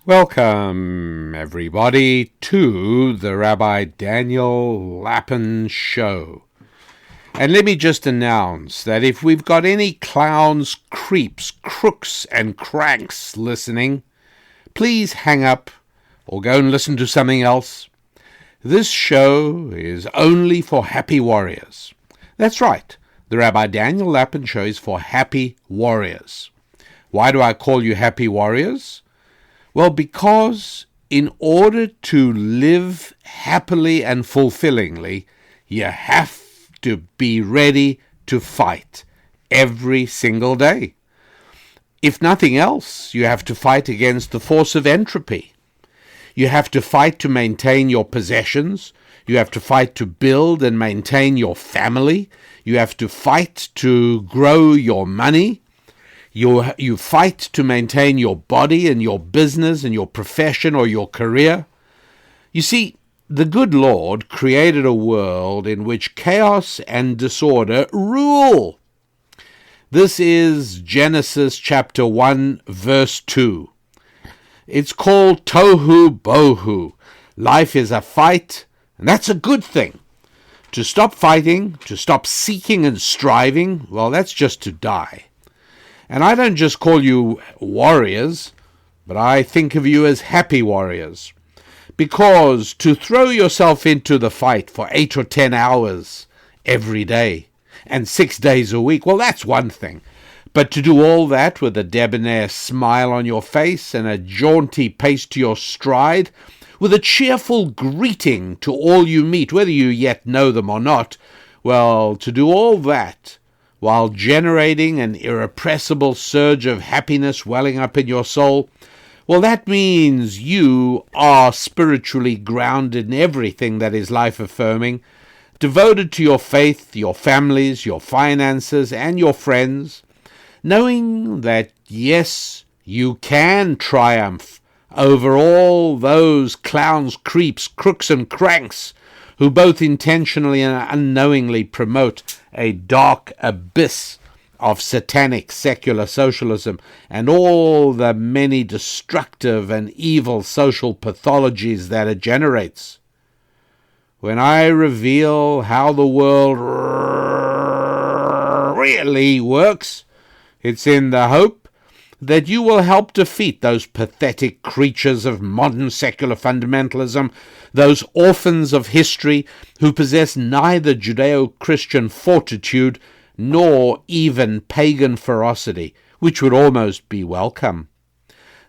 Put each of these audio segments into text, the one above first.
Welcome, everybody, to the Rabbi Daniel Lapin Show. And let me just announce that if we've got any clowns, creeps, crooks, and cranks listening, please hang up or go and listen to something else. This show is only for happy warriors. That's right, the Rabbi Daniel Lapin Show is for happy warriors. Why do I call you happy warriors? Well, because in order to live happily and fulfillingly, you have to be ready to fight every single day. If nothing else, you have to fight against the force of entropy. You have to fight to maintain your possessions. You have to fight to build and maintain your family. You have to fight to grow your money. You fight to maintain your body and your business and your profession or your career. You see, the good Lord created a world in which chaos and disorder rule. This is Genesis chapter 1, verse 2. It's called tohu bohu. Life is a fight, and that's a good thing. To stop fighting, to stop seeking and striving, well, that's just to die. And I don't just call you warriors, but I think of you as happy warriors. Because to throw yourself into the fight for 8 or 10 hours every day and 6 days a week, well, that's one thing. But to do all that with a debonair smile on your face and a jaunty pace to your stride, with a cheerful greeting to all you meet, whether you yet know them or not, well, to do all that while generating an irrepressible surge of happiness welling up in your soul, well, that means you are spiritually grounded in everything that is life-affirming, devoted to your faith, your families, your finances, and your friends, knowing that, yes, you can triumph over all those clowns, creeps, crooks, and cranks who both intentionally and unknowingly promote a dark abyss of satanic secular socialism and all the many destructive and evil social pathologies that it generates. When I reveal how the world really works, it's in the hope that you will help defeat those pathetic creatures of modern secular fundamentalism, those orphans of history who possess neither Judeo-Christian fortitude nor even pagan ferocity, which would almost be welcome.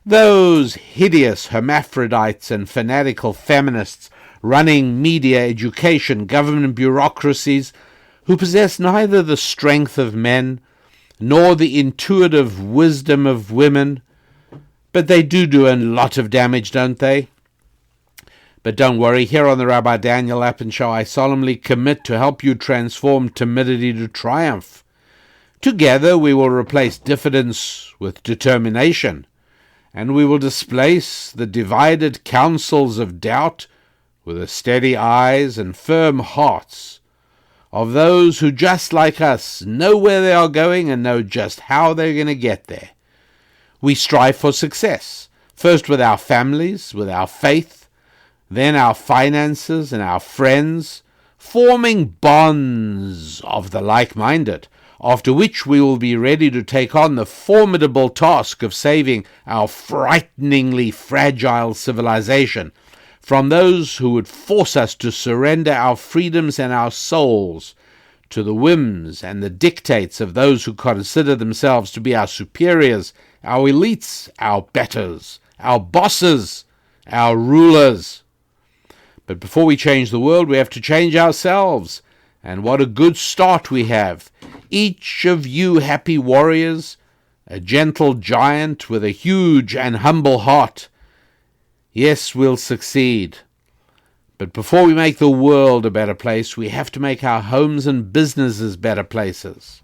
Those hideous hermaphrodites and fanatical feminists running media, education, government bureaucracies, who possess neither the strength of men nor the intuitive wisdom of women, but they do a lot of damage, don't they? But don't worry, here on the Rabbi Daniel Lapin Show, I solemnly commit to help you transform timidity to triumph. Together we will replace diffidence with determination, and we will displace the divided counsels of doubt with the steady eyes and firm hearts of those who, just like us, know where they are going and know just how they're going to get there. We strive for success, first with our families, with our faith, then our finances and our friends, forming bonds of the like-minded, after which we will be ready to take on the formidable task of saving our frighteningly fragile civilization from those who would force us to surrender our freedoms and our souls to the whims and the dictates of those who consider themselves to be our superiors, our elites, our betters, our bosses, our rulers. But before we change the world, we have to change ourselves. And what a good start we have. Each of you happy warriors, a gentle giant with a huge and humble heart. Yes, we'll succeed. But before we make the world a better place, we have to make our homes and businesses better places.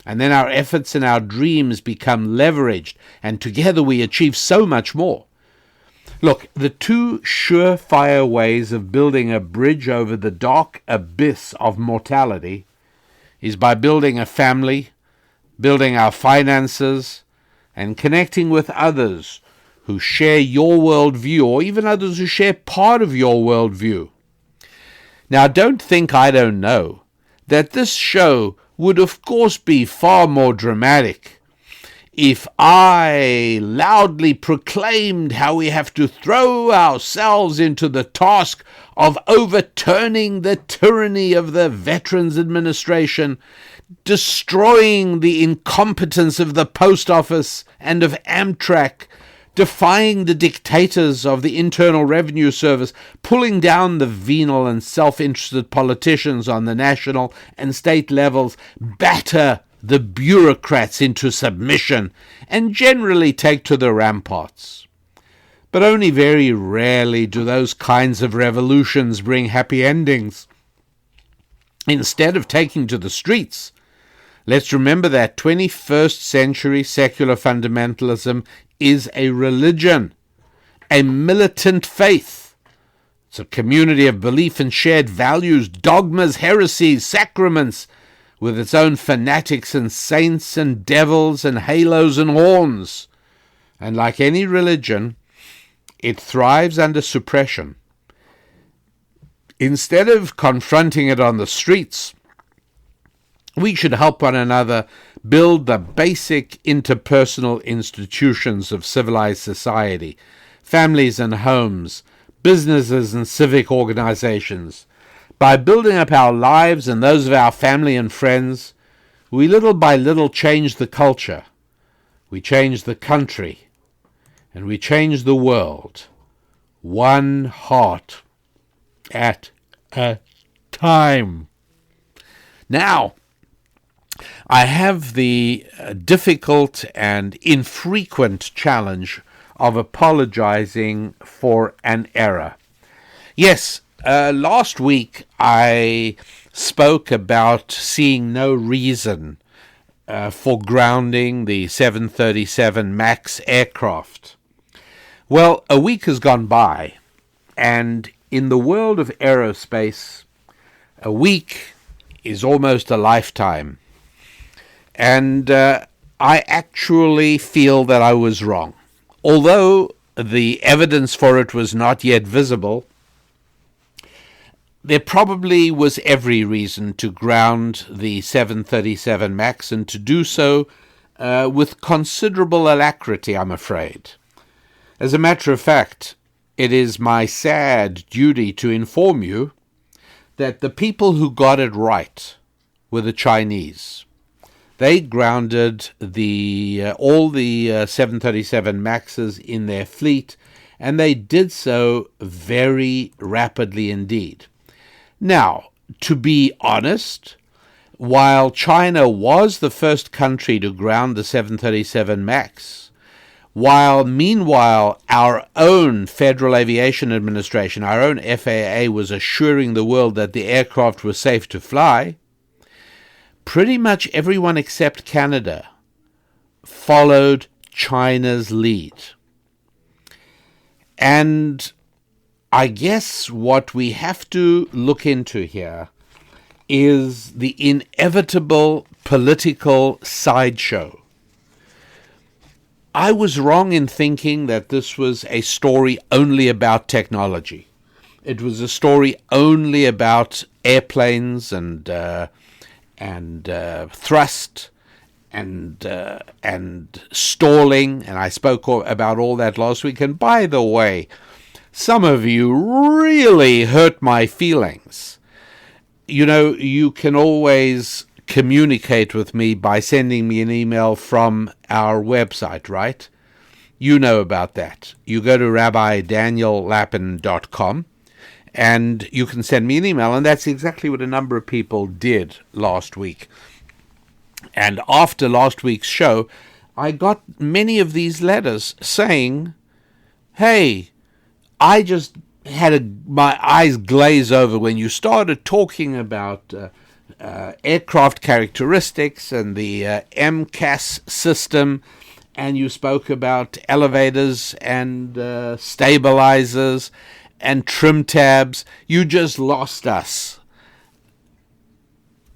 And then our efforts and our dreams become leveraged, and together we achieve so much more. Look, the two surefire ways of building a bridge over the dark abyss of mortality is by building a family, building our finances, and connecting with others who share your worldview, or even others who share part of your worldview. Now, don't think I don't know that this show would of course be far more dramatic if I loudly proclaimed how we have to throw ourselves into the task of overturning the tyranny of the Veterans Administration, destroying the incompetence of the Post Office and of Amtrak, defying the dictators of the Internal Revenue Service, pulling down the venal and self-interested politicians on the national and state levels, batter the bureaucrats into submission, and generally take to the ramparts. But only very rarely do those kinds of revolutions bring happy endings. Instead of taking to the streets, let's remember that 21st century secular fundamentalism is a religion, a militant faith. It's a community of belief and shared values, dogmas, heresies, sacraments, with its own fanatics and saints and devils and halos and horns. And like any religion, it thrives under suppression. Instead of confronting it on the streets, we should help one another build the basic interpersonal institutions of civilized society, families and homes, businesses and civic organizations. By building up our lives and those of our family and friends, we little by little change the culture, we change the country, and we change the world, one heart at a time. Now, I have the difficult and infrequent challenge of apologizing for an error. Yes, last week I spoke about seeing no reason for grounding the 737 MAX aircraft. Well, a week has gone by, and in the world of aerospace, a week is almost a lifetime. And I actually feel that I was wrong. Although the evidence for it was not yet visible, there probably was every reason to ground the 737 MAX, and to do so with considerable alacrity, I'm afraid. As a matter of fact, it is my sad duty to inform you that the people who got it right were the Chinese. They grounded all the 737 MAXs in their fleet, and they did so very rapidly indeed. Now, to be honest, while China was the first country to ground the 737 MAX, while meanwhile our own Federal Aviation Administration, our own FAA, was assuring the world that the aircraft was safe to fly, pretty much everyone except Canada followed China's lead. And I guess what we have to look into here is the inevitable political sideshow. I was wrong in thinking that this was a story only about technology. It was a story only about airplanes and thrust and stalling, and I spoke about all that last week. And by the way, some of you really hurt my feelings. You know, you can always communicate with me by sending me an email from our website, right? You know about that. You go to rabbidaniellapin.com and you can send me an email, and that's exactly what a number of people did last week. And after last week's show, I got many of these letters saying, hey, I just had my eyes glaze over when you started talking about aircraft characteristics and the MCAS system, and you spoke about elevators and stabilizers and trim tabs. You just lost us.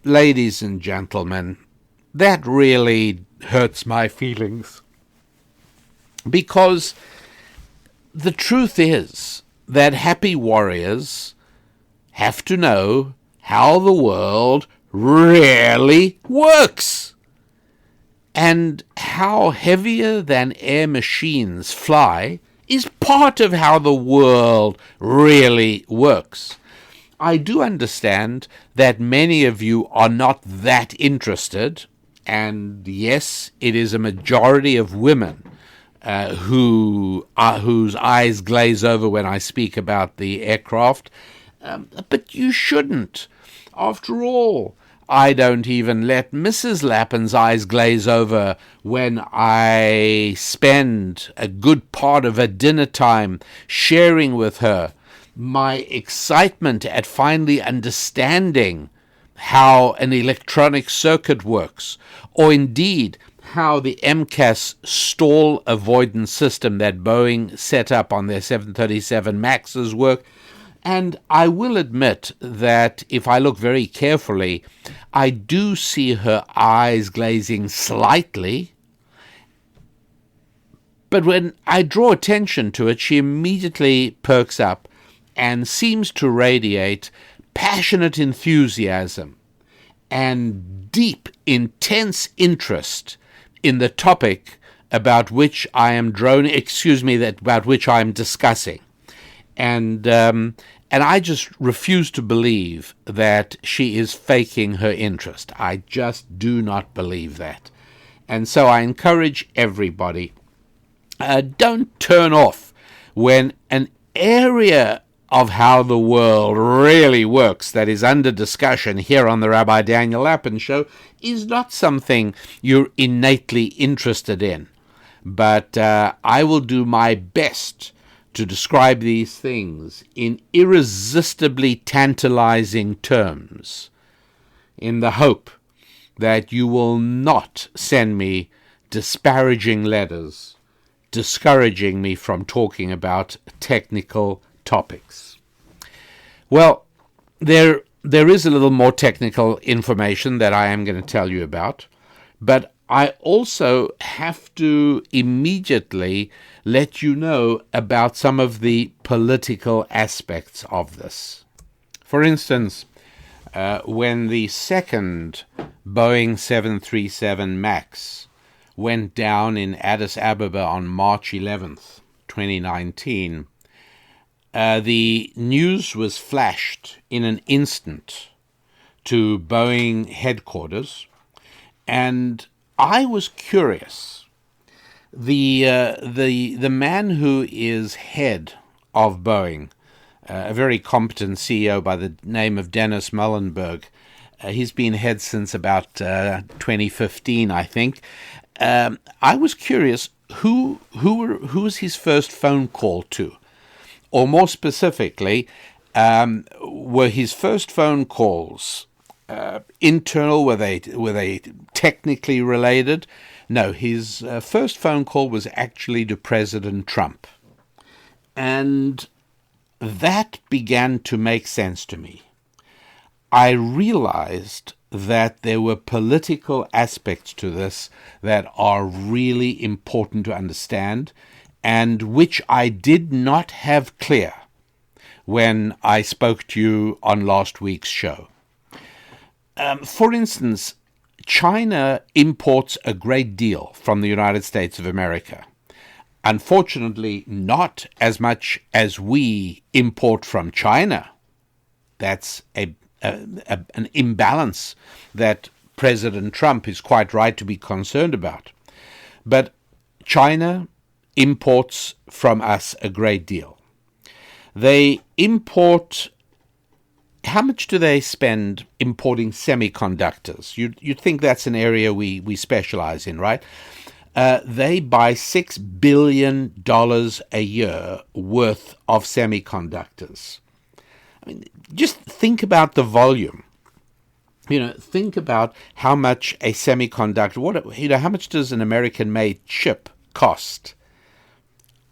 Ladies and gentlemen, that really hurts my feelings, because the truth is that happy warriors have to know how the world really works and how heavier than air machines fly is part of how the world really works. I do understand that many of you are not that interested, and yes, it is a majority of women whose eyes glaze over when I speak about the aircraft, but you shouldn't. After all, I don't even let Mrs. Lappen's eyes glaze over when I spend a good part of a dinner time sharing with her my excitement at finally understanding how an electronic circuit works, or indeed how the MCAS stall avoidance system that Boeing set up on their 737 MAXs work. And I will admit that if I look very carefully, I do see her eyes glazing slightly. But when I draw attention to it, she immediately perks up and seems to radiate passionate enthusiasm and deep, intense interest in the topic about which I am about which I am discussing. And I just refuse to believe that she is faking her interest. I just do not believe that. And so I encourage everybody, don't turn off when an area of how the world really works that is under discussion here on the Rabbi Daniel Lappen Show is not something you're innately interested in. But I will do my best to describe these things in irresistibly tantalizing terms, in the hope that you will not send me disparaging letters discouraging me from talking about technical topics. Well, there is a little more technical information that I am going to tell you about, but I also have to immediately let you know about some of the political aspects of this. For instance, when the second Boeing 737 MAX went down in Addis Ababa on March 11th, 2019, the news was flashed in an instant to Boeing headquarters, and I was curious. The man who is head of Boeing, a very competent CEO by the name of Dennis Muilenburg, he's been head since about 2015, I think. I was curious who was his first phone call to, or more specifically, were his first phone calls internal? Were they technically related? No, his first phone call was actually to President Trump, and that began to make sense to me. I realized that there were political aspects to this that are really important to understand, and which I did not have clear when I spoke to you on last week's show. For instance, China imports a great deal from the United States of America. Unfortunately, not as much as we import from China. That's an imbalance that President Trump is quite right to be concerned about. But China imports from us a great deal. They import. How much do they spend importing semiconductors? You'd think that's an area we specialize in, right? They buy $6 billion a year worth of semiconductors. I mean, just think about the volume. Think about how much a semiconductor, how much does an American-made chip cost?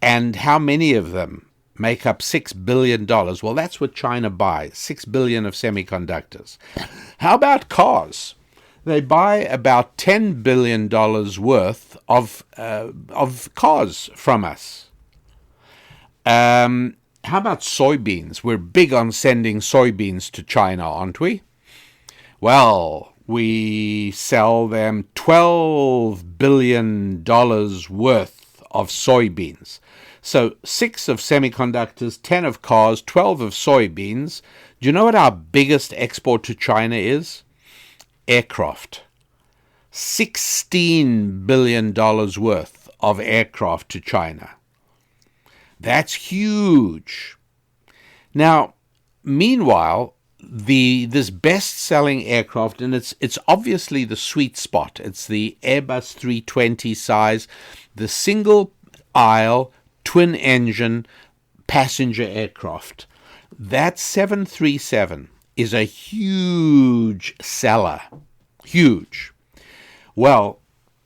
And how many of them make up $6 billion. Well, that's what China buys, $6 billion of semiconductors. How about cars? They buy about $10 billion worth of cars from us. How about soybeans? We're big on sending soybeans to China, aren't we? Well, we sell them $12 billion worth of soybeans. So 6 of semiconductors, 10 of cars, 12 of soybeans. Do you know what our biggest export to China is? Aircraft. $16 billion worth of aircraft to China. That's huge. Now, meanwhile, this best-selling aircraft, and it's obviously the sweet spot. It's the Airbus 320 size, the single-aisle, twin-engine passenger aircraft. That 737 is a huge seller. Huge. Well,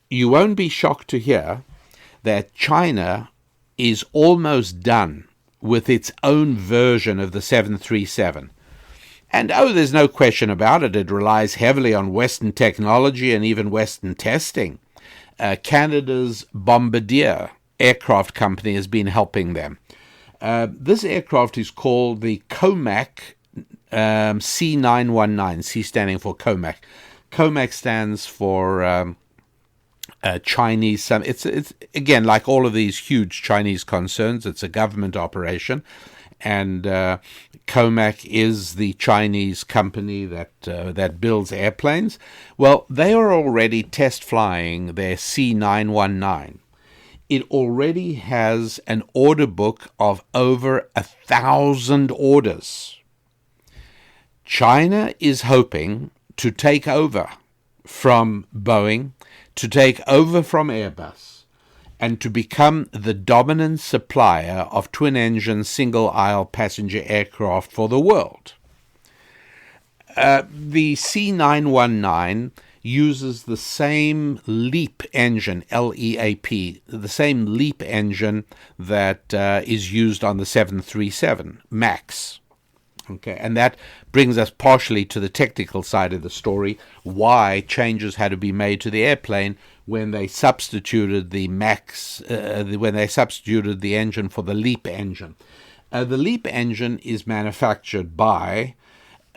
you won't be shocked to hear that China is almost done with its own version of the 737. And there's no question about it, it relies heavily on Western technology and even Western testing. Canada's Bombardier aircraft company has been helping them. This aircraft is called the COMAC C919, C standing for COMAC. COMAC stands for Chinese. It's again, like all of these huge Chinese concerns, it's a government operation, and COMAC is the Chinese company that builds airplanes. Well, they are already test flying their C919. It already has an order book of over 1,000 orders. China is hoping to take over from Boeing, to take over from Airbus, and to become the dominant supplier of twin-engine, single-aisle passenger aircraft for the world. The C919 uses the same LEAP engine, L-E-A-P, the same LEAP engine that is used on the 737 MAX. Okay, and that brings us partially to the technical side of the story, why changes had to be made to the airplane when they substituted the MAX, when they substituted the engine for the LEAP engine. The LEAP engine is manufactured by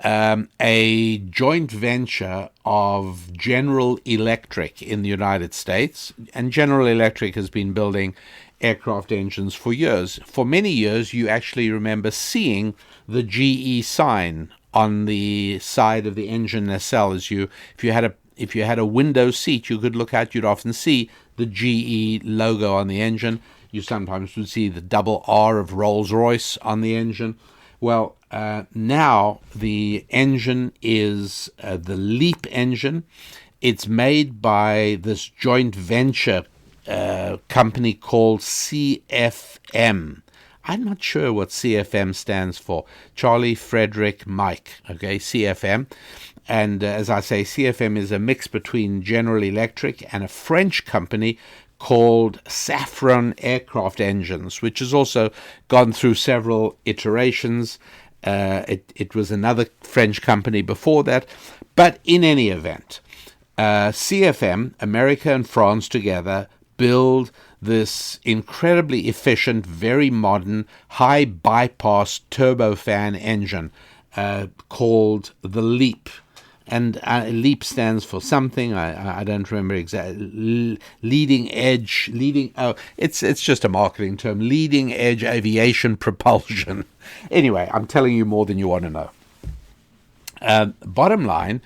a joint venture of General Electric in the United States, and General Electric has been building aircraft engines for years. For many years, you actually remember seeing the GE sign on the side of the engine nacelle. If you had a window seat, you could look out. You'd often see the GE logo on the engine. You sometimes would see the double R of Rolls-Royce on the engine. Well, now the engine is the LEAP engine. It's made by this joint venture company called CFM. I'm not sure what CFM stands for. Charlie, Frederick, Mike. Okay, CFM. And as I say, CFM is a mix between General Electric and a French company called Safran Aircraft Engines, which has also gone through several iterations. It was another French company before that. But in any event, CFM, America and France together, build this incredibly efficient, very modern, high bypass turbofan engine called the LEAP. And LEAP stands for something, I don't remember exactly. It's just a marketing term, leading edge aviation propulsion. Anyway, I'm telling you more than you want to know. Bottom line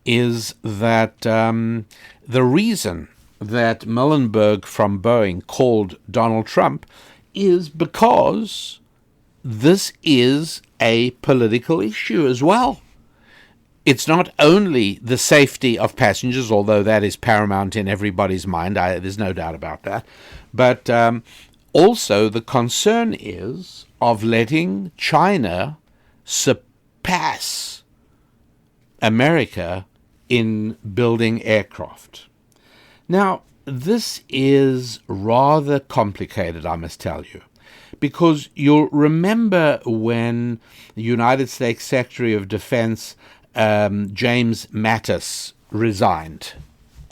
is that the reason that Muhlenberg from Boeing called Donald Trump is because this is a political issue as well. It's not only the safety of passengers, although that is paramount in everybody's mind. There's no doubt about that. But also the concern is of letting China surpass America in building aircraft. Now, this is rather complicated, I must tell you, because you'll remember when the United States Secretary of Defense James Mattis resigned,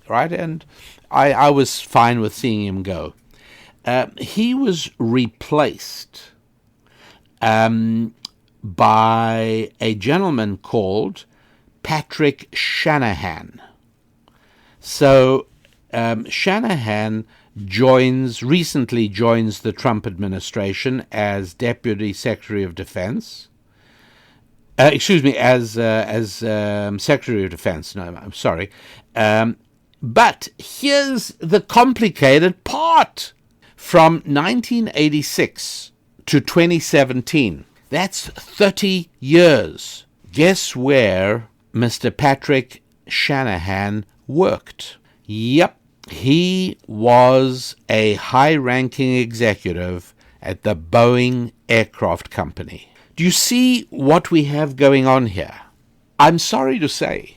right? And I was fine with seeing him go. He was replaced by a gentleman called Patrick Shanahan. So Shanahan recently joins the Trump administration as Deputy Secretary of Defense. As Secretary of Defense. No, I'm sorry. But here's the complicated part. From 1986 to 2017, that's 30 years. Guess where Mr. Patrick Shanahan worked? Yep, he was a high-ranking executive at the Boeing aircraft company. Do you see what we have going on here? I'm sorry to say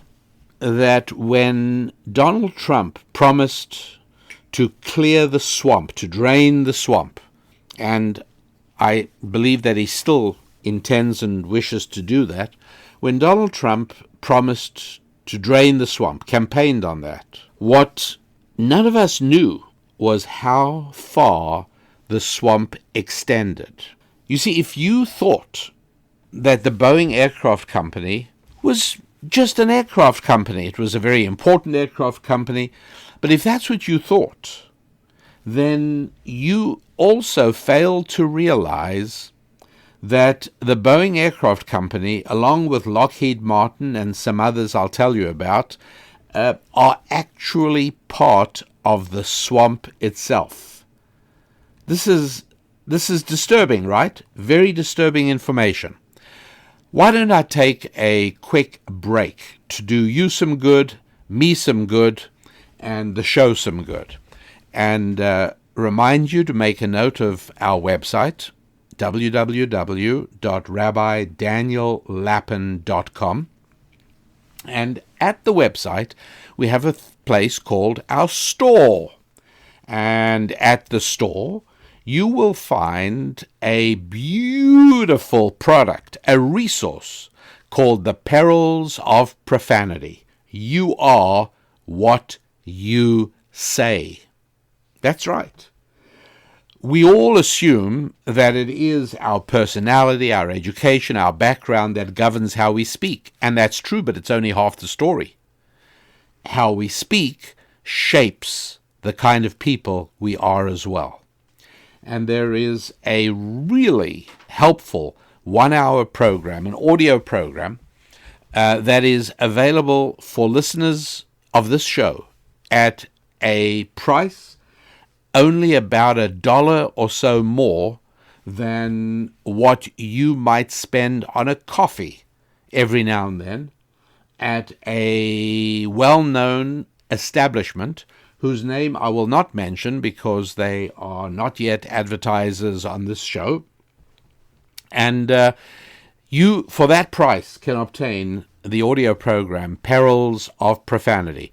that when Donald Trump promised to clear the swamp, to drain the swamp, and I believe that he still intends and wishes to do that, when Donald Trump promised to drain the swamp, campaigned on that, what none of us knew was how far the swamp extended. You see, if you thought that the Boeing aircraft company was just an aircraft company, it was a very important aircraft company, but if that's what you thought, then you also failed to realize that the Boeing aircraft company, along with Lockheed Martin and some others I'll tell you about, are actually part of the swamp itself. This is disturbing, right? Very disturbing information. Why don't I take a quick break to do you some good, me some good, and the show some good, and remind you to make a note of our website, www.rabbidaniellapin.com. And at the website, we have a place called our store. And at the store, you will find a beautiful product, a resource called The Perils of Profanity. You are what you say. That's right. We all assume that it is our personality, our education, our background that governs how we speak. And that's true, but it's only half the story. How we speak shapes the kind of people we are as well. And there is a really helpful 1-hour program, an audio program, that is available for listeners of this show at a price only about $1 or so more than what you might spend on a coffee every now and then at a well-known establishment whose name I will not mention because they are not yet advertisers on this show. And you, for that price, can obtain the audio program, Perils of Profanity.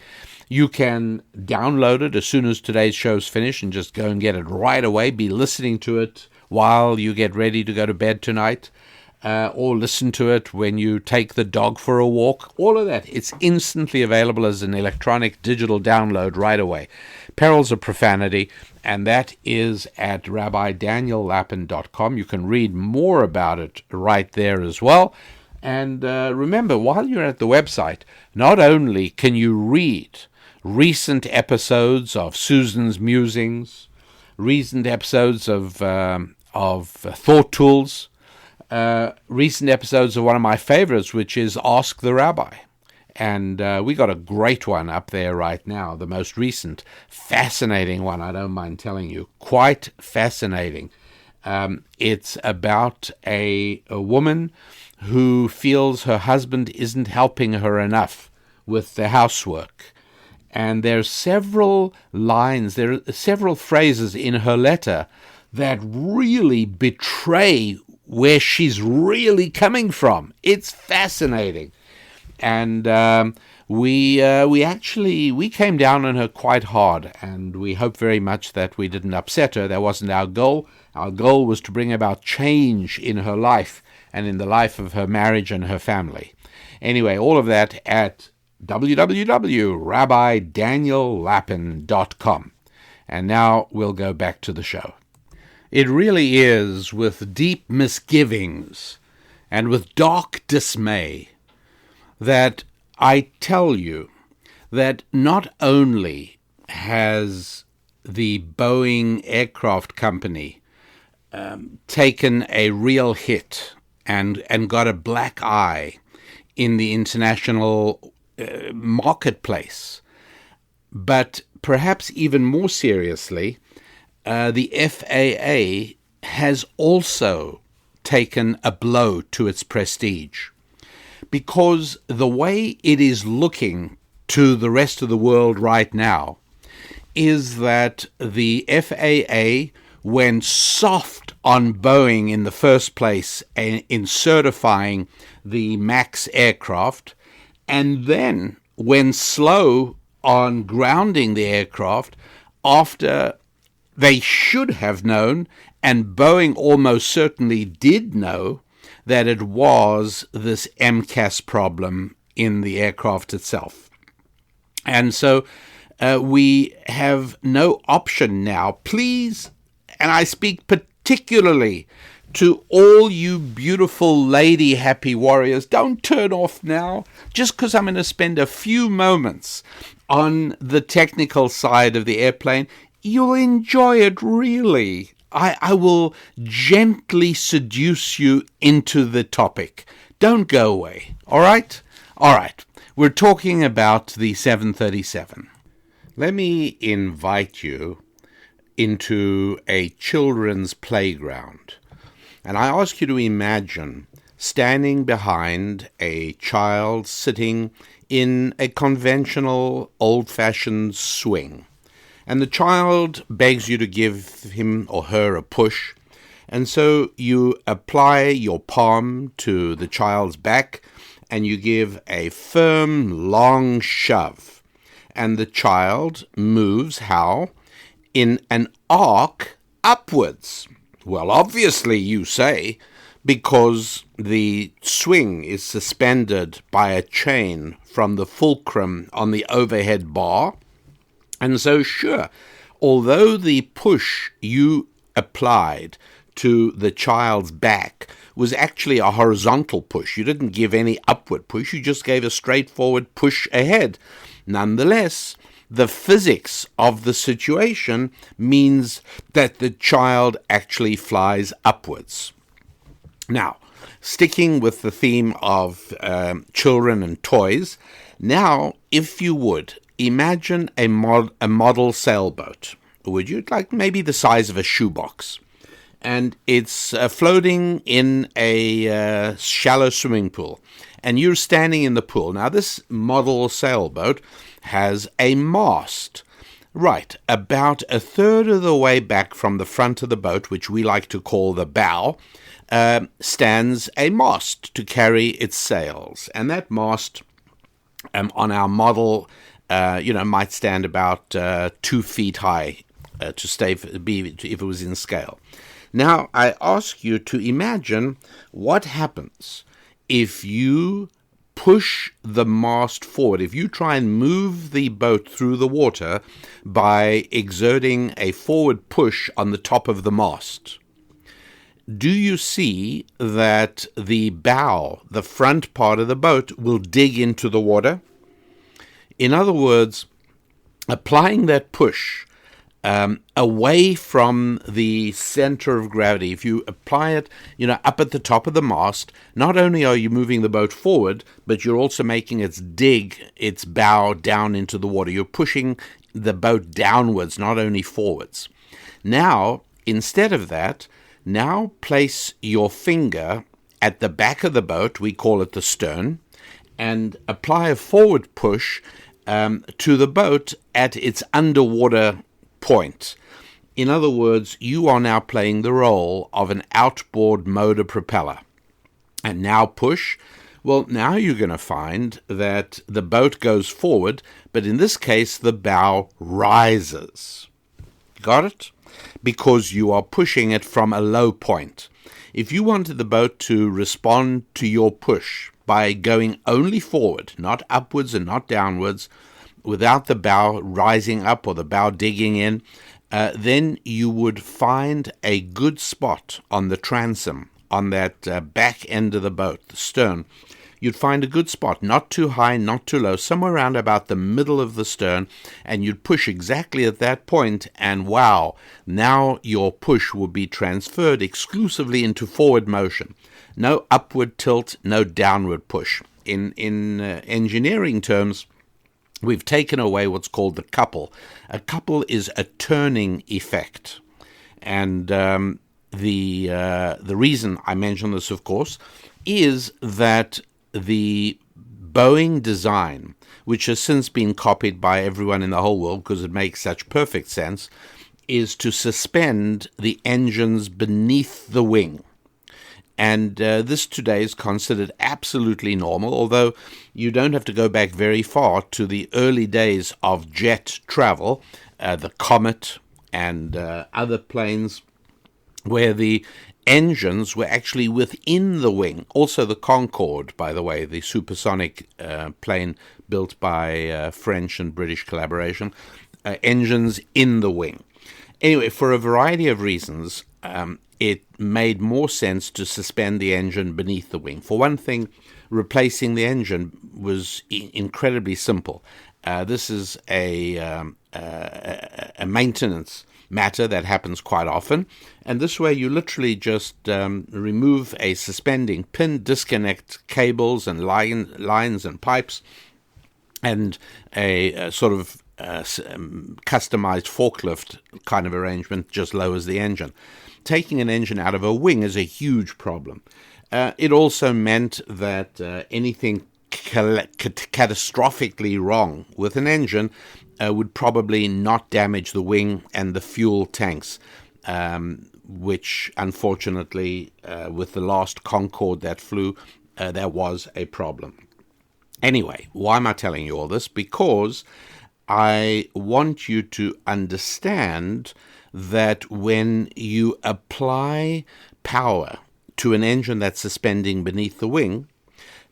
You can download it as soon as today's show's finished and just go and get it right away. Be listening to it while you get ready to go to bed tonight, or listen to it when you take the dog for a walk. All of that. It's instantly available as an electronic digital download right away. Perils of Profanity, and that is at rabbidaniellapin.com. You can read more about it right there as well. And remember, while you're at the website, not only can you read recent episodes of Susan's Musings, recent episodes of Thought Tools, recent episodes of one of my favorites, which is Ask the Rabbi. And we got a great one up there right now, the most recent, fascinating one, I don't mind telling you, quite fascinating. It's about a woman who feels her husband isn't helping her enough with the housework. And there's several lines, there are several phrases in her letter that really betray where she's really coming from. It's fascinating. And we came down on her quite hard, and we hope very much that we didn't upset her. That wasn't our goal. Our goal was to bring about change in her life and in the life of her marriage and her family. Anyway, all of that at www.rabbidaniellapin.com. And now we'll go back to the show. It really is with deep misgivings and with dark dismay that I tell you that not only has the Boeing aircraft company taken a real hit and got a black eye in the international marketplace, but perhaps even more seriously, the FAA has also taken a blow to its prestige, because the way it is looking to the rest of the world right now is that the FAA went soft on Boeing in the first place in certifying the MAX aircraft, and then went slow on grounding the aircraft after they should have known, and Boeing almost certainly did know, that it was this MCAS problem in the aircraft itself. And so we have no option now. Please, and I speak particularly to all you beautiful lady happy warriors, don't turn off now, just because I'm going to spend a few moments on the technical side of the airplane. You'll enjoy it, really. I will gently seduce you into the topic. Don't go away, all right? All right, we're talking about the 737. Let me invite you into a children's playground. And I ask you to imagine standing behind a child sitting in a conventional, old-fashioned swing. And the child begs you to give him or her a push. And so you apply your palm to the child's back and you give a firm, long shove. And the child moves how? In an arc upwards. Well, obviously, you say, because the swing is suspended by a chain from the fulcrum on the overhead bar. And so, sure, although the push you applied to the child's back was actually a horizontal push, you didn't give any upward push, you just gave a straightforward push ahead. Nonetheless, the physics of the situation means that the child actually flies upwards. Now, sticking with the theme of children and toys, now, if you would, imagine a model sailboat, would you? Like maybe the size of a shoebox. And it's floating in a shallow swimming pool. And you're standing in the pool. Now, this model sailboat has a mast. Right, about a third of the way back from the front of the boat, which we like to call the bow, stands a mast to carry its sails. And that mast on our model might stand about 2 feet high if it was in scale. Now, I ask you to imagine what happens if you push the mast forward, if you try and move the boat through the water by exerting a forward push on the top of the mast. Do you see that the bow, the front part of the boat, will dig into the water? In other words, applying that push away from the center of gravity, if you apply it, up at the top of the mast, not only are you moving the boat forward, but you're also making its bow down into the water. You're pushing the boat downwards, not only forwards. Now, instead of that, now place your finger at the back of the boat, we call it the stern, and apply a forward push to the boat at its underwater point. In other words, you are now playing the role of an outboard motor propeller. And now push. Well, now you're going to find that the boat goes forward, but in this case, the bow rises. Got it? Because you are pushing it from a low point. If you wanted the boat to respond to your push by going only forward, not upwards and not downwards, without the bow rising up or the bow digging in, then you would find a good spot on the transom, on that back end of the boat, the stern. You'd find a good spot, not too high, not too low, somewhere around about the middle of the stern, and you'd push exactly at that point, and wow, now your push will be transferred exclusively into forward motion. No upward tilt, no downward push. In engineering terms, we've taken away what's called the couple. A couple is a turning effect. And the reason I mention this, of course, is that the Boeing design, which has since been copied by everyone in the whole world because it makes such perfect sense, is to suspend the engines beneath the wing. And this today is considered absolutely normal, although you don't have to go back very far to the early days of jet travel, the Comet and other planes, where the engines were actually within the wing. Also the Concorde, by the way, the supersonic plane built by French and British collaboration, engines in the wing. Anyway, for a variety of reasons, it made more sense to suspend the engine beneath the wing. For one thing, replacing the engine was incredibly simple. This is a maintenance matter that happens quite often, and this way you literally just remove a suspending pin, disconnect cables and lines and pipes, and a sort of customized forklift kind of arrangement just lowers the engine. Taking an engine out of a wing is a huge problem. It also meant that anything catastrophically wrong with an engine would probably not damage the wing and the fuel tanks, which unfortunately, with the last Concorde that flew, there was a problem. Anyway, why am I telling you all this? Because I want you to understand that when you apply power to an engine that's suspending beneath the wing,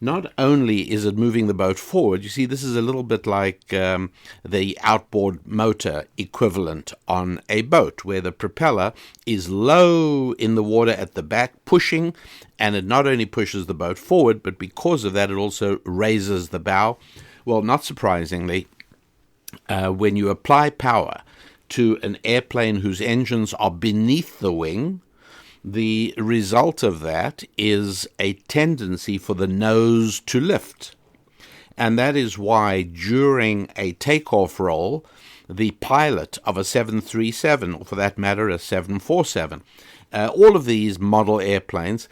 not only is it moving the boat forward, you see, this is a little bit like the outboard motor equivalent on a boat, where the propeller is low in the water at the back, pushing, and it not only pushes the boat forward, but because of that, it also raises the bow. Well, not surprisingly, when you apply power to an airplane whose engines are beneath the wing, the result of that is a tendency for the nose to lift. And that is why during a takeoff roll, the pilot of a 737, or for that matter a 747, all of these model airplanes,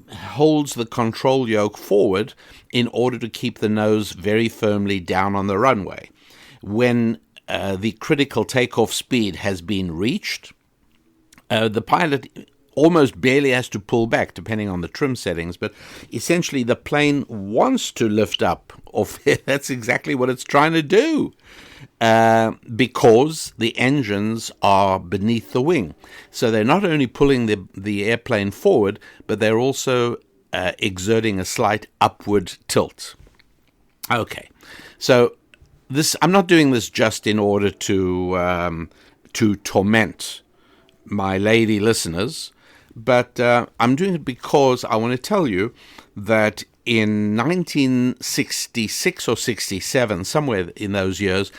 holds the control yoke forward in order to keep the nose very firmly down on the runway. When the critical takeoff speed has been reached, the pilot almost barely has to pull back, depending on the trim settings, but essentially the plane wants to lift up. That's exactly what it's trying to do, because the engines are beneath the wing. So they're not only pulling the airplane forward, but they're also exerting a slight upward tilt. Okay, so I'm not doing this just in order to torment my lady listeners, but I'm doing it because I want to tell you that in 1966 or 67, somewhere in those years,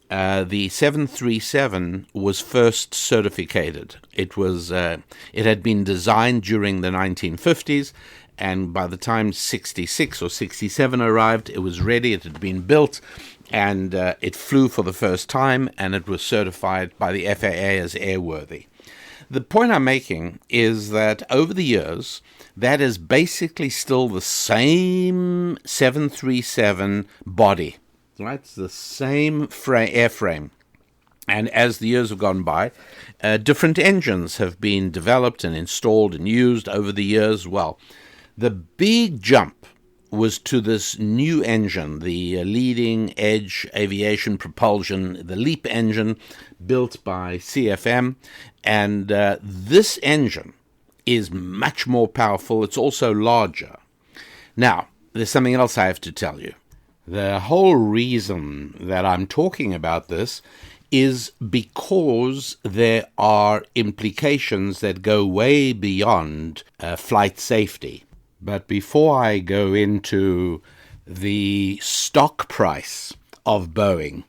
the 737 was first certificated. It had been designed during the 1950s, and by the time 66 or 67 arrived, it was ready. It had been built, and it flew for the first time, and it was certified by the FAA as airworthy. The point I'm making is that over the years, that is basically still the same 737 body, right? It's the same airframe. And as the years have gone by, different engines have been developed and installed and used over the years. Well, the big jump was to this new engine, the leading edge aviation propulsion, the LEAP engine built by CFM. And this engine is much more powerful. It's also larger. Now, there's something else I have to tell you. The whole reason that I'm talking about this is because there are implications that go way beyond flight safety. But before I go into the stock price of Boeing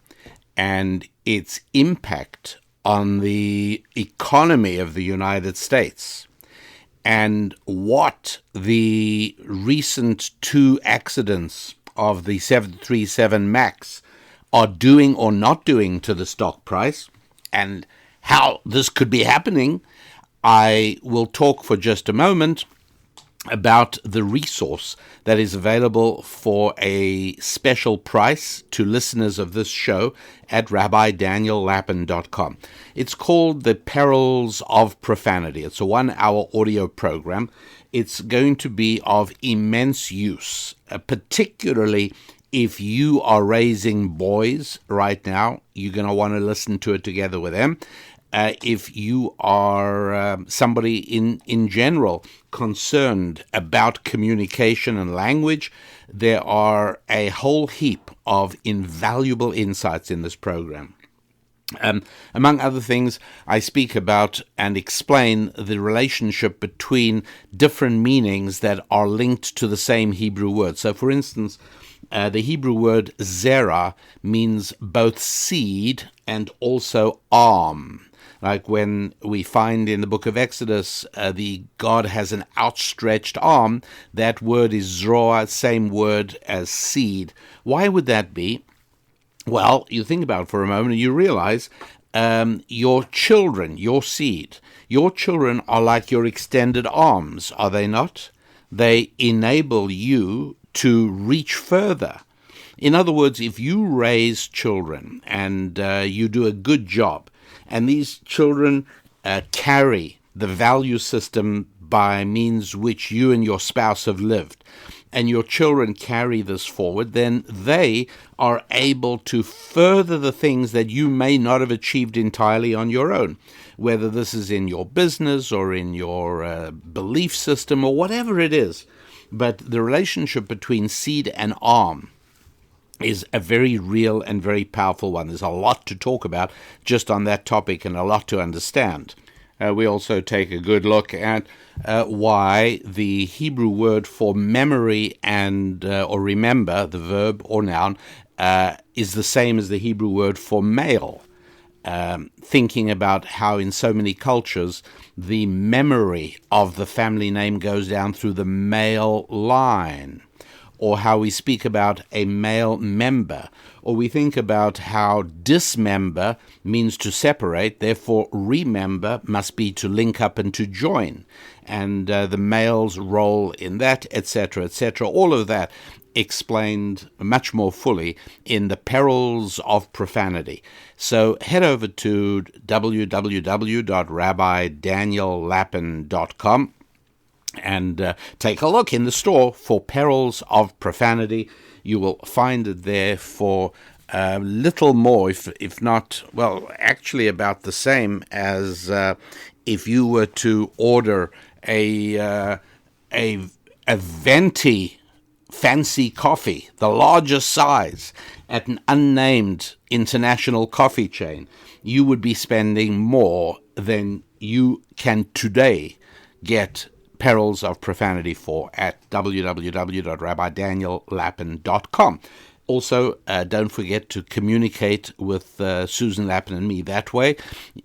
and its impact on the economy of the United States, and what the recent 2 accidents of the 737 MAX are doing or not doing to the stock price, and how this could be happening, I will talk for just a moment about the resource that is available for a special price to listeners of this show at rabbidaniellapin.com. It's called The Perils of Profanity. It's a 1-hour audio program. It's going to be of immense use, particularly if you are raising boys right now. You're going to want to listen to it together with them. If you are somebody in general concerned about communication and language, there are a whole heap of invaluable insights in this program. Among other things, I speak about and explain the relationship between different meanings that are linked to the same Hebrew word. So, for instance, the Hebrew word zerah means both seed and also arm. Like when we find in the book of Exodus, the God has an outstretched arm. That word is zroa, same word as seed. Why would that be? Well, you think about it for a moment and you realize your children, your seed, your children are like your extended arms, are they not? They enable you to reach further. In other words, if you raise children and you do a good job, and these children carry the value system by means which you and your spouse have lived, and your children carry this forward, then they are able to further the things that you may not have achieved entirely on your own, whether this is in your business or in your belief system or whatever it is. But the relationship between seed and arm is a very real and very powerful one. There's a lot to talk about just on that topic and a lot to understand. We also take a good look at why the Hebrew word for memory and or remember, the verb or noun, is the same as the Hebrew word for male. Thinking about how in so many cultures the memory of the family name goes down through the male line, or how we speak about a male member, or we think about how dismember means to separate, therefore remember must be to link up and to join, and the male's role in that, etc., etc. All of that explained much more fully in The Perils of Profanity. So head over to www.rabbidaniellapin.com and take a look in the store for Perils of Profanity. You will find it there for little more, if not, well, actually about the same as if you were to order a venti fancy coffee, the largest size, at an unnamed international coffee chain. You would be spending more than you can today get Perils of Profanity for at www.rabbidaniellapin.com. Also, don't forget to communicate with Susan Lapin and me that way.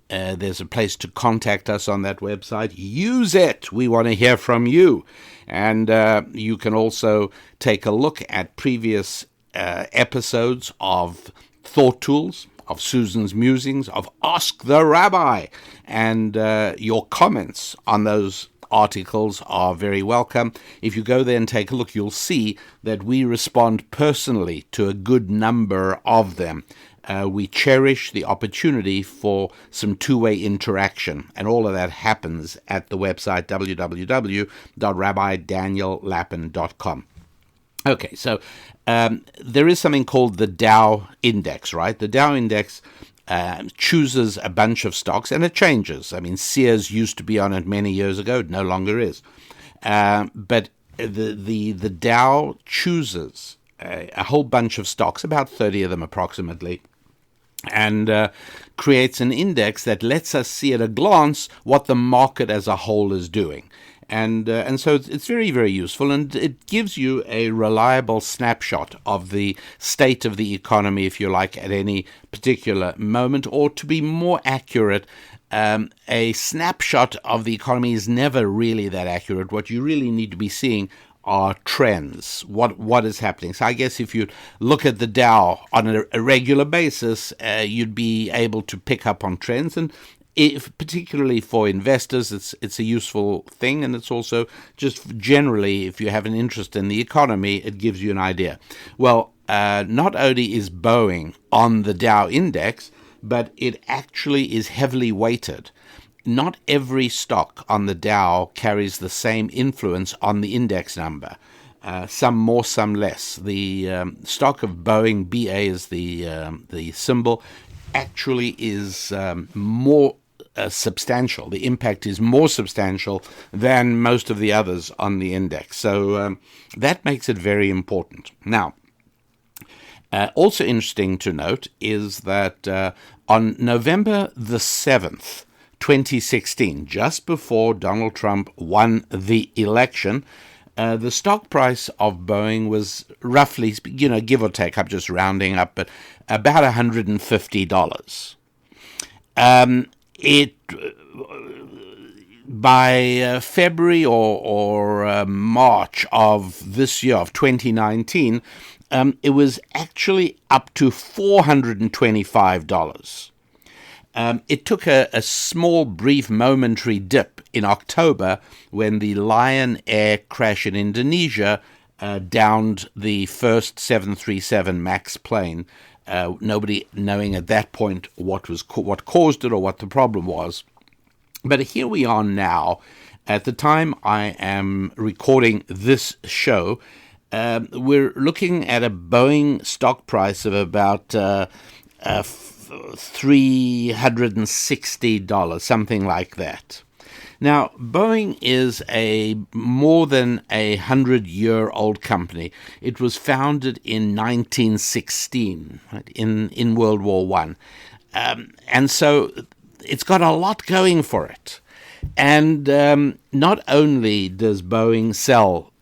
There's a place to contact us on that website. Use it. We want to hear from you. And you can also take a look at previous episodes of Thought Tools, of Susan's Musings, of Ask the Rabbi. And your comments on those articles are very welcome. If you go there and take a look, you'll see that we respond personally to a good number of them. We cherish the opportunity for some two-way interaction, and all of that happens at the website www.rabbidaniellapin.com. Okay, so there is something called the Dow Index, right? The Dow Index chooses a bunch of stocks, and it changes. I mean, Sears used to be on it many years ago; it no longer is. But the Dow chooses a whole bunch of stocks, about 30 of them approximately, and creates an index that lets us see at a glance what the market as a whole is doing. And so it's very, very useful, and it gives you a reliable snapshot of the state of the economy, if you like, at any particular moment, or to be more accurate, a snapshot of the economy is never really that accurate. What you really need to be seeing are trends, what is happening. So I guess if you look at the Dow on a regular basis, you'd be able to pick up on trends, and particularly for investors, it's a useful thing, and it's also just generally, if you have an interest in the economy, it gives you an idea. Well, not only is Boeing on the Dow index, but it actually is heavily weighted. Not every stock on the Dow carries the same influence on the index number. Some more, some less. The stock of Boeing, BA is the symbol, actually is more substantial. The impact is more substantial than most of the others on the index. So that makes it very important. Now, also interesting to note is that on November the 7th, 2016, just before Donald Trump won the election, the stock price of Boeing was roughly, give or take, I'm just rounding up, but about $150. By February or March of this year, of 2019, it was actually up to $425. It took a small, brief, momentary dip in October when the Lion Air crash in Indonesia downed the first 737 MAX plane. Nobody knowing at that point what caused it or what the problem was. But here we are now. At the time I am recording this show, we're looking at a Boeing stock price of about $360, something like that. Now, Boeing is a more than 100-year-old company. It was founded in 1916, right, in World War I. And so it's got a lot going for it. And not only does Boeing sell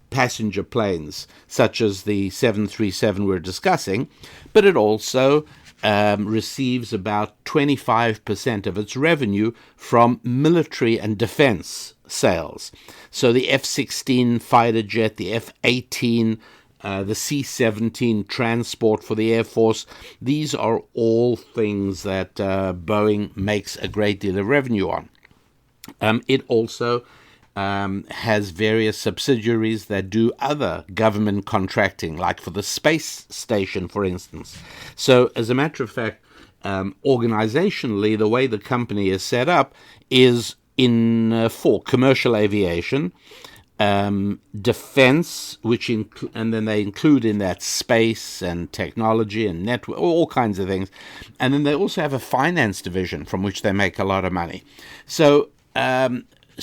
passenger planes, such as the 737 we're discussing, but it also receives about 25% of its revenue from military and defense sales. So the F-16 fighter jet, the F-18, the C-17 transport for the Air Force, these are all things that Boeing makes a great deal of revenue on. It also has various subsidiaries that do other government contracting, like for the space station, for instance. So, as a matter of fact, organizationally, the way the company is set up is for commercial aviation, defense, and then they include in that space and technology and network, all kinds of things. And then they also have a finance division from which they make a lot of money. So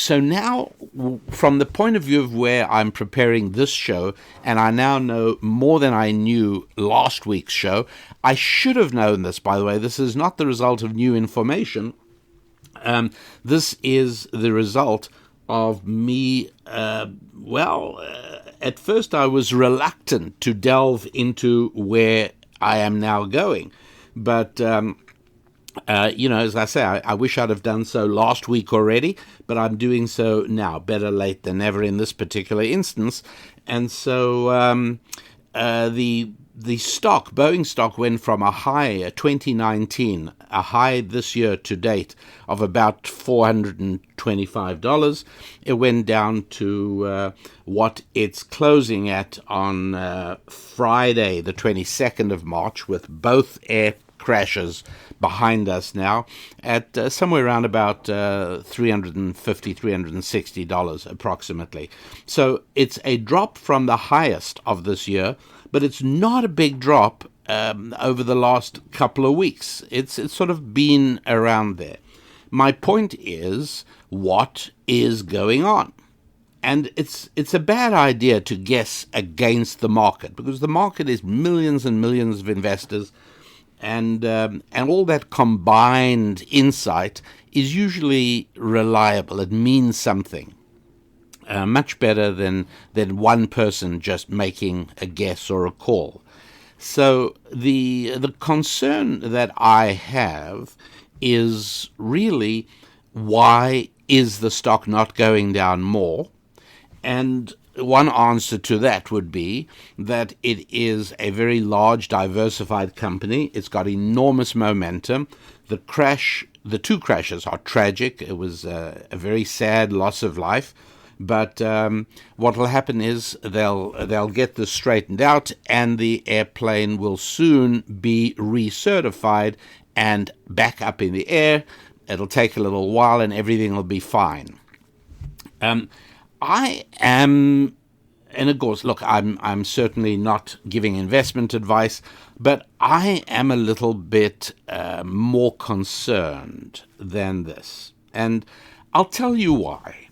now, from the point of view of where I'm preparing this show, and I now know more than I knew last week's show, I should have known this, by the way. This is not the result of new information. This is the result of me, at first I was reluctant to delve into where I am now going. But as I say, I wish I'd have done so last week already, but I'm doing so now. Better late than never in this particular instance. And so the stock, Boeing stock, went from a high, 2019, a high this year to date of about $425. It went down to what it's closing at on Friday, the 22nd of March, with both air crashes behind us now, at somewhere around about $350, $360 approximately. So it's a drop from the highest of this year, but it's not a big drop over the last couple of weeks. It's sort of been around there. My point is, what is going on? And it's a bad idea to guess against the market, because the market is millions and millions of investors. and all that combined insight is usually reliable. It means something. Much better than one person just making a guess or a call. So the concern that I have is really, why is the stock not going down more? And one answer to that would be that it is a very large, diversified company. It's got enormous momentum. The two crashes are tragic. It was a very sad loss of life. But what will happen is they'll get this straightened out, and the airplane will soon be recertified and back up in the air. It'll take a little while, and everything will be fine. I am, and of course, look, I'm certainly not giving investment advice, but I am a little bit more concerned than this, and I'll tell you why.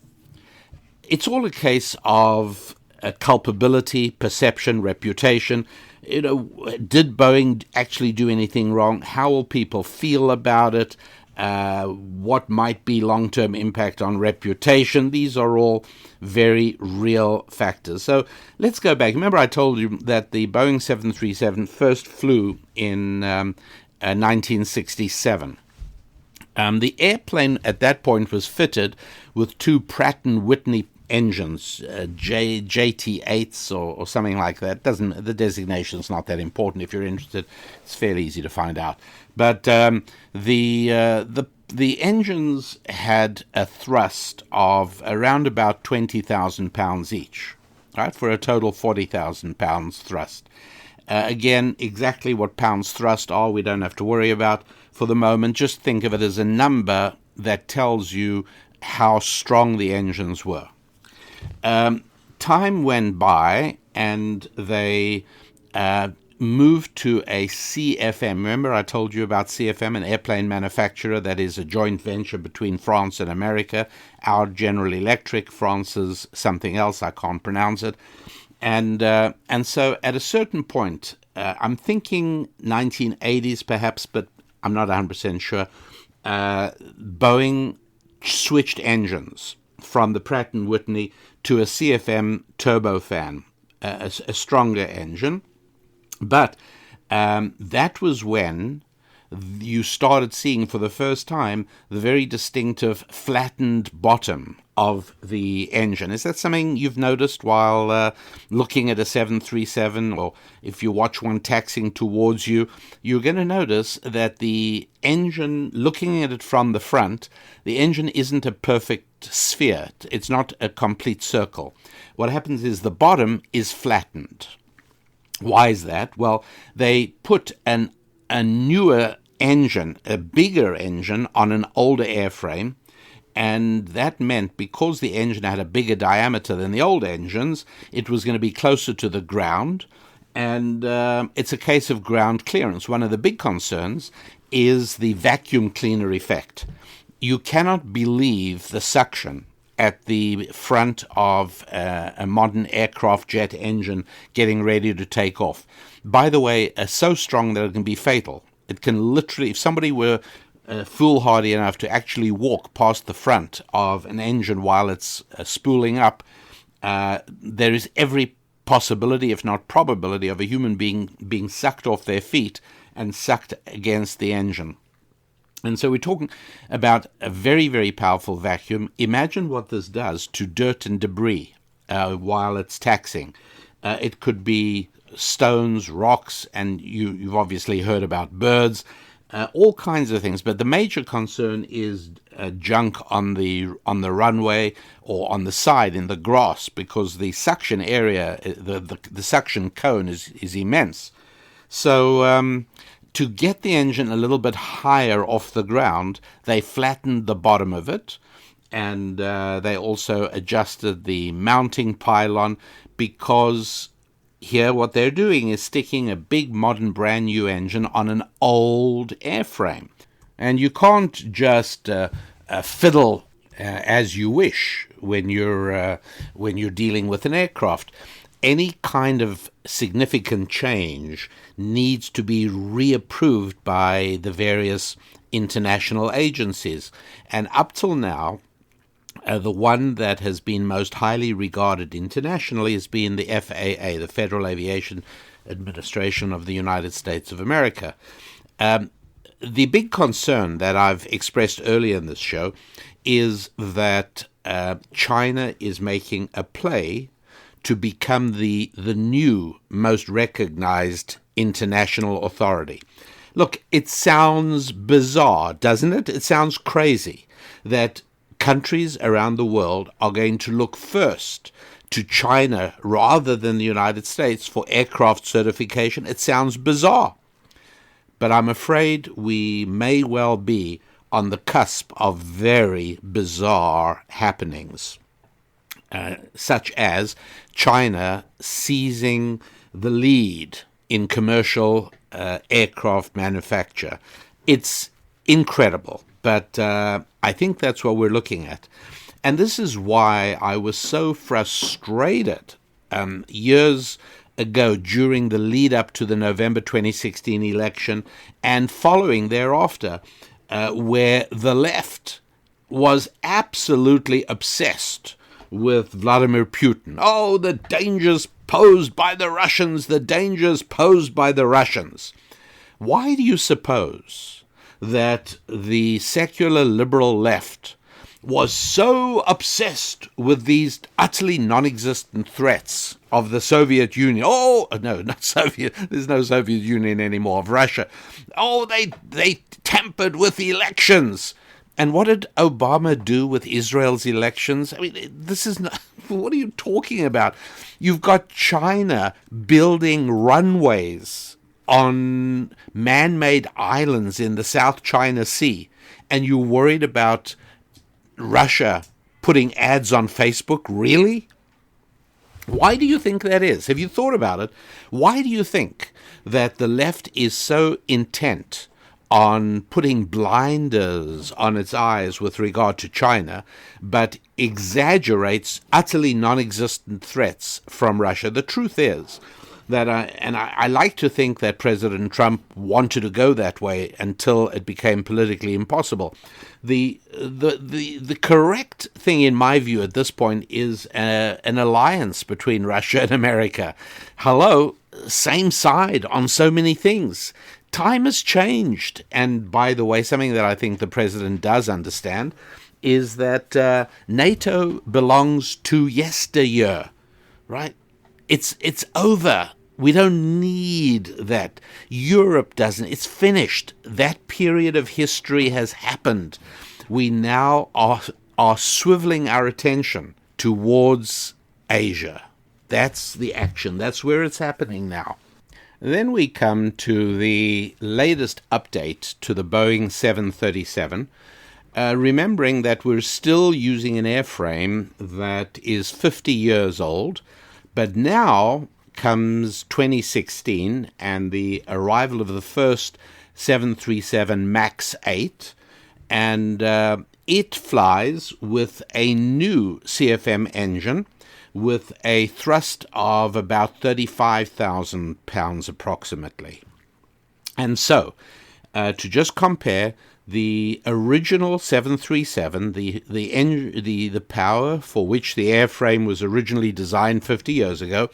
It's all a case of culpability, perception, reputation. Did Boeing actually do anything wrong? How will people feel about it? What might be long-term impact on reputation? These are all very real factors. So let's go back. Remember, I told you that the Boeing 737 first flew in 1967. The airplane at that point was fitted with two Pratt & Whitney engines, JT8s or something like that. The designation is not that important. If you're interested, it's fairly easy to find out. But the engines had a thrust of around about 20,000 pounds each, right, for a total 40,000 pounds thrust. Again, exactly what pounds thrust are, we don't have to worry about for the moment. Just think of it as a number that tells you how strong the engines were. Time went by, and they moved to a CFM. Remember, I told you about CFM, an airplane manufacturer that is a joint venture between France and America. Our General Electric, France's something else, I can't pronounce it. And so at a certain point, I'm thinking 1980s perhaps, but I'm not 100% sure, Boeing switched engines from the Pratt & Whitney to a CFM turbofan, a stronger engine. But that was when you started seeing for the first time the very distinctive flattened bottom of the engine. Is that something you've noticed while looking at a 737, or if you watch one taxiing towards you, you're going to notice that the engine, looking at it from the front, the engine isn't a perfect sphere. It's not a complete circle. What happens is the bottom is flattened. Why is that? Well, they put a newer engine, a bigger engine, on an older airframe, and that meant because the engine had a bigger diameter than the old engines, it was going to be closer to the ground, and it's a case of ground clearance. One of the big concerns is the vacuum cleaner effect. You cannot believe the suction at the front of a modern aircraft jet engine getting ready to take off. By the way, so strong that it can be fatal. It can literally, if somebody were foolhardy enough to actually walk past the front of an engine while it's spooling up, there is every possibility, if not probability, of a human being sucked off their feet and sucked against the engine. And so we're talking about a very, very powerful vacuum. Imagine what this does to dirt and debris while it's taxiing. It could be stones, rocks, and you've obviously heard about birds, all kinds of things. But the major concern is junk on the runway or on the side in the grass, because the suction area, the suction cone is immense. So to get the engine a little bit higher off the ground, they flattened the bottom of it, and they also adjusted the mounting pylon, because here what they're doing is sticking a big modern brand new engine on an old airframe. And you can't just fiddle as you wish when you're dealing with an aircraft. any kind of significant change needs to be reapproved by the various international agencies. And up till now, the one that has been most highly regarded internationally has been the FAA, the Federal Aviation Administration of the United States of America. The big concern that I've expressed earlier in this show is that China is making a play to become the new most recognized international authority. Look, it sounds bizarre, doesn't it? It sounds crazy that countries around the world are going to look first to China rather than the United States for aircraft certification. It sounds bizarre, but I'm afraid we may well be on the cusp of very bizarre happenings, such as China seizing the lead in commercial aircraft manufacture. It's incredible, but I think that's what we're looking at. And this is why I was so frustrated years ago during the lead up to the November 2016 election and following thereafter, where the left was absolutely obsessed with Vladimir Putin. Oh, the dangers posed by the Russians, the dangers posed by the Russians. Why do you suppose that the secular liberal left was so obsessed with these utterly non-existent threats of the Soviet Union? Oh, no, not Soviet. There's no Soviet Union anymore, of Russia. Oh, they tampered with the elections. And what did Obama do with Israel's elections? I mean, this is not, what are you talking about? You've got China building runways on man-made islands in the South China Sea, and you're worried about Russia putting ads on Facebook? Really? Why do you think that is? Have you thought about it? Why do you think that the left is so intent on putting blinders on its eyes with regard to China, but exaggerates utterly non-existent threats from Russia? The truth is that, I like to think that President Trump wanted to go that way until it became politically impossible. The correct thing, in my view, at this point is an alliance between Russia and America. Hello, same side on so many things. Time has changed. And by the way, something that I think the president does understand is that NATO belongs to yesteryear, right? It's over. We don't need that. Europe doesn't. It's finished. That period of history has happened. We now are swiveling our attention towards Asia. That's the action. That's where it's happening now. Then we come to the latest update to the Boeing 737, remembering that we're still using an airframe that is 50 years old, but now comes 2016 and the arrival of the first 737 MAX 8, and it flies with a new CFM engine with a thrust of about 35,000 pounds approximately. And so, to just compare, the original 737, the power for which the airframe was originally designed 50 years ago,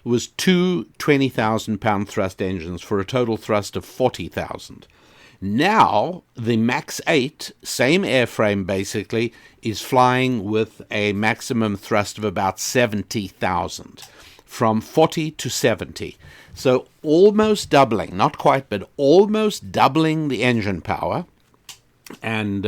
was two 20,000-pound thrust engines for a total thrust of 40,000. Now, the MAX 8, same airframe basically, is flying with a maximum thrust of about 70,000, from 40 to 70. So almost doubling, not quite, but almost doubling the engine power. And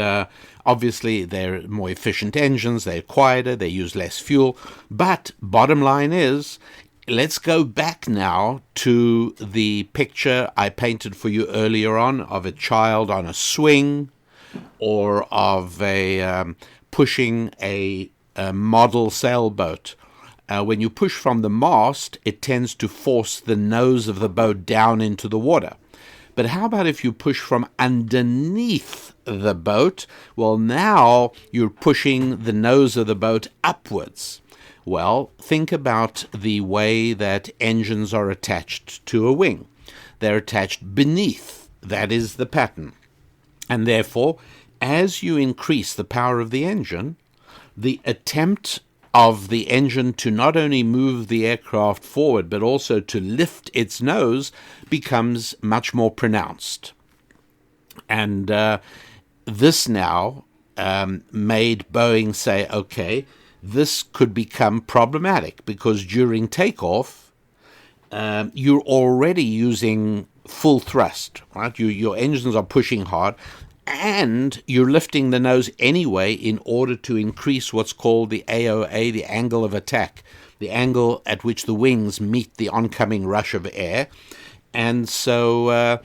obviously, they're more efficient engines, they're quieter, they use less fuel. But bottom line is, let's go back now to the picture I painted for you earlier on of a child on a swing, or of a pushing a model sailboat. When you push from the mast, it tends to force the nose of the boat down into the water. But how about if you push from underneath the boat? Well, now you're pushing the nose of the boat upwards. Well, think about the way that engines are attached to a wing. They're attached beneath. That is the pattern. And therefore, as you increase the power of the engine, the attempt of the engine to not only move the aircraft forward, but also to lift its nose becomes much more pronounced. And this now made Boeing say, okay, this could become problematic because during takeoff, you're already using full thrust, right? Your engines are pushing hard, and you're lifting the nose anyway in order to increase what's called the AOA, the angle of attack, the angle at which the wings meet the oncoming rush of air. And so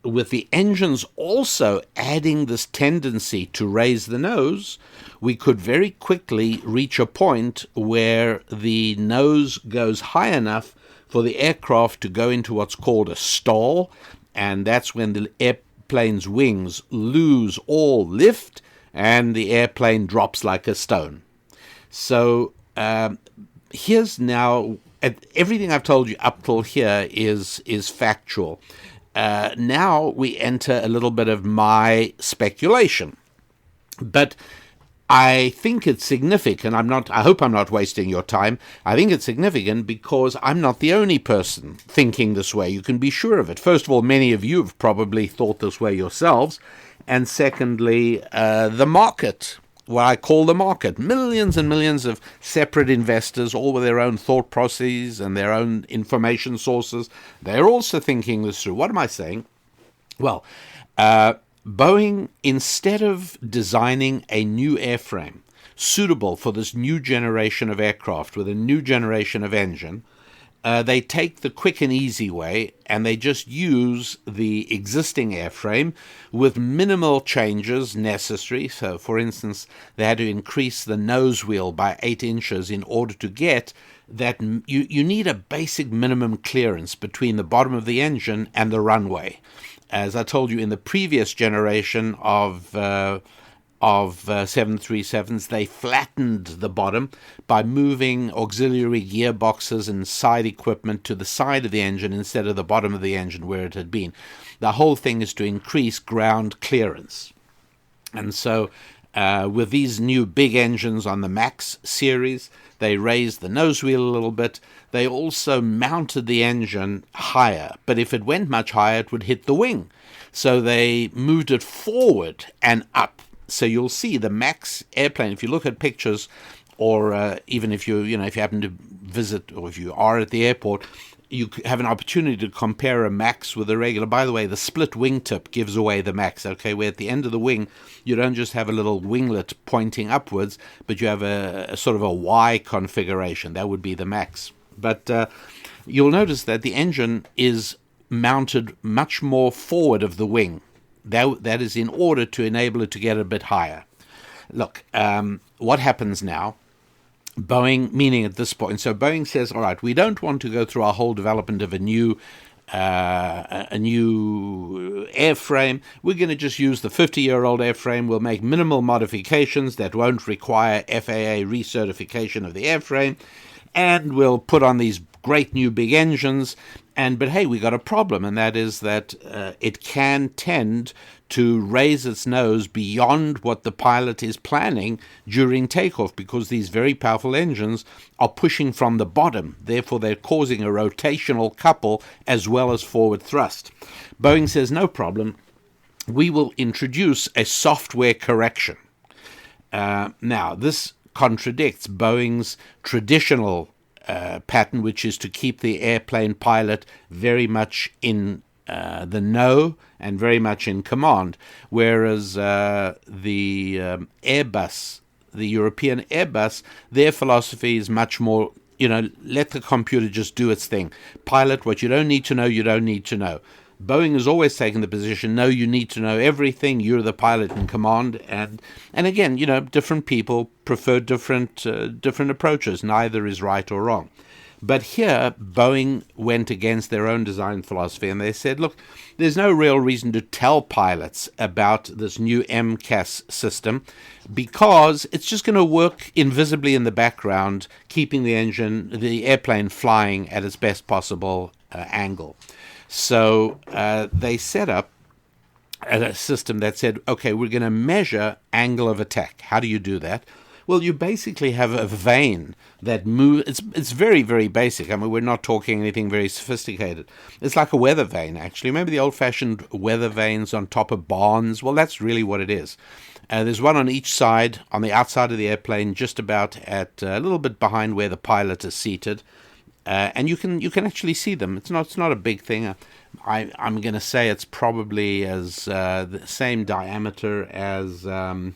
with the engines also adding this tendency to raise the nose, we could very quickly reach a point where the nose goes high enough for the aircraft to go into what's called a stall, and that's when the airplane's wings lose all lift and the airplane drops like a stone. So here's now, everything I've told you up till here is factual. Now we enter a little bit of my speculation, but I think it's significant. I hope I'm not wasting your time. I think it's significant because I'm not the only person thinking this way. You can be sure of it. First of all, many of you have probably thought this way yourselves. And secondly, the market, what I call the market, millions and millions of separate investors, all with their own thought processes and their own information sources. They're also thinking this through. What am I saying? Well, Boeing, instead of designing a new airframe suitable for this new generation of aircraft with a new generation of engine, they take the quick and easy way and they just use the existing airframe with minimal changes necessary. So, for instance, they had to increase the nose wheel by 8 inches in order to get that. You need a basic minimum clearance between the bottom of the engine and the runway. As I told you, in the previous generation of 737s, they flattened the bottom by moving auxiliary gearboxes and side equipment to the side of the engine instead of the bottom of the engine where it had been. The whole thing is to increase ground clearance. And so with these new big engines on the MAX series, they raised the nose wheel a little bit. They also mounted the engine higher, but if it went much higher, it would hit the wing. So they moved it forward and up. So you'll see the MAX airplane, if you look at pictures, or even if you happen to visit, or if you are at the airport, you have an opportunity to compare a MAX with a regular. By the way, the split wingtip gives away the MAX, okay, where at the end of the wing, you don't just have a little winglet pointing upwards, but you have a sort of a Y configuration. That would be the MAX. But you'll notice that the engine is mounted much more forward of the wing. That is in order to enable it to get a bit higher. Look, what happens now? Boeing, meaning at this point, so Boeing says, all right, we don't want to go through our whole development of a new airframe. We're going to just use the 50-year-old airframe. We'll make minimal modifications that won't require FAA recertification of the airframe, and we'll put on these great new big engines. But hey, we got a problem, and that is that it can tend to raise its nose beyond what the pilot is planning during takeoff, because these very powerful engines are pushing from the bottom. Therefore, they're causing a rotational couple as well as forward thrust. Boeing says, no problem. We will introduce a software correction. Now, this contradicts Boeing's traditional pattern, which is to keep the airplane pilot very much in the know and very much in command, whereas the Airbus, the European Airbus, their philosophy is much more, let the computer just do its thing. Pilot, what you don't need to know, you don't need to know. Boeing has always taken the position, no, you need to know everything, you're the pilot in command, and again, different people prefer different approaches, neither is right or wrong. But here, Boeing went against their own design philosophy, and they said, look, there's no real reason to tell pilots about this new MCAS system because it's just going to work invisibly in the background, keeping the airplane flying at its best possible angle. So they set up a system that said, okay, we're going to measure angle of attack. How do you do that? Well, you basically have a vane that moves. It's very, very basic. I mean, we're not talking anything very sophisticated. It's like a weather vane, actually. Maybe the old-fashioned weather vanes on top of barns. Well, that's really what it is. There's one on each side, on the outside of the airplane, just about at a little bit behind where the pilot is seated. And you can actually see them. It's not a big thing. I'm going to say it's probably as the same diameter as the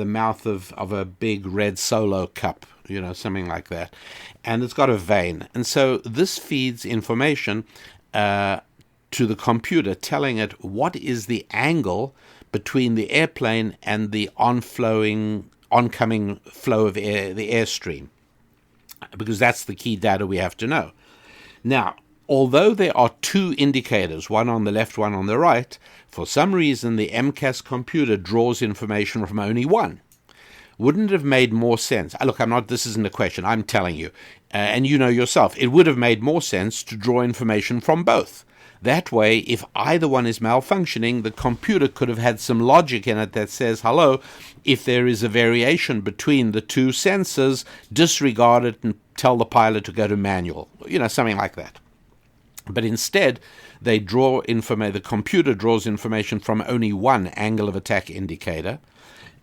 mouth of a big red Solo cup, something like that. And it's got a vane. And so this feeds information to the computer, telling it what is the angle between the airplane and the oncoming flow of air, the airstream, because that's the key data we have to know. Now, although there are two indicators, one on the left, one on the right, for some reason the MCAS computer draws information from only one. Wouldn't it have made more sense? Look, this isn't a question, I'm telling you, and you know yourself, it would have made more sense to draw information from both. That way, if either one is malfunctioning, the computer could have had some logic in it that says, hello, if there is a variation between the two sensors, disregard it and tell the pilot to go to manual, something like that. But instead, the computer draws information from only one angle of attack indicator,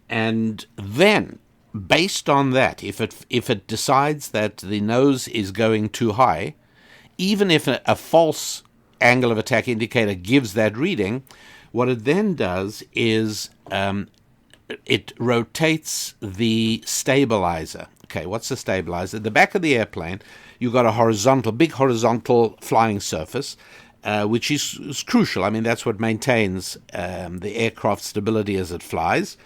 and then, based on that, if it decides that the nose is going too high, even if a false angle of attack indicator gives that reading, what it then does is it rotates the stabilizer. Okay, what's the stabilizer? At the back of the airplane, you've got a big horizontal flying surface, which is crucial. I mean, that's what maintains the aircraft stability as it flies.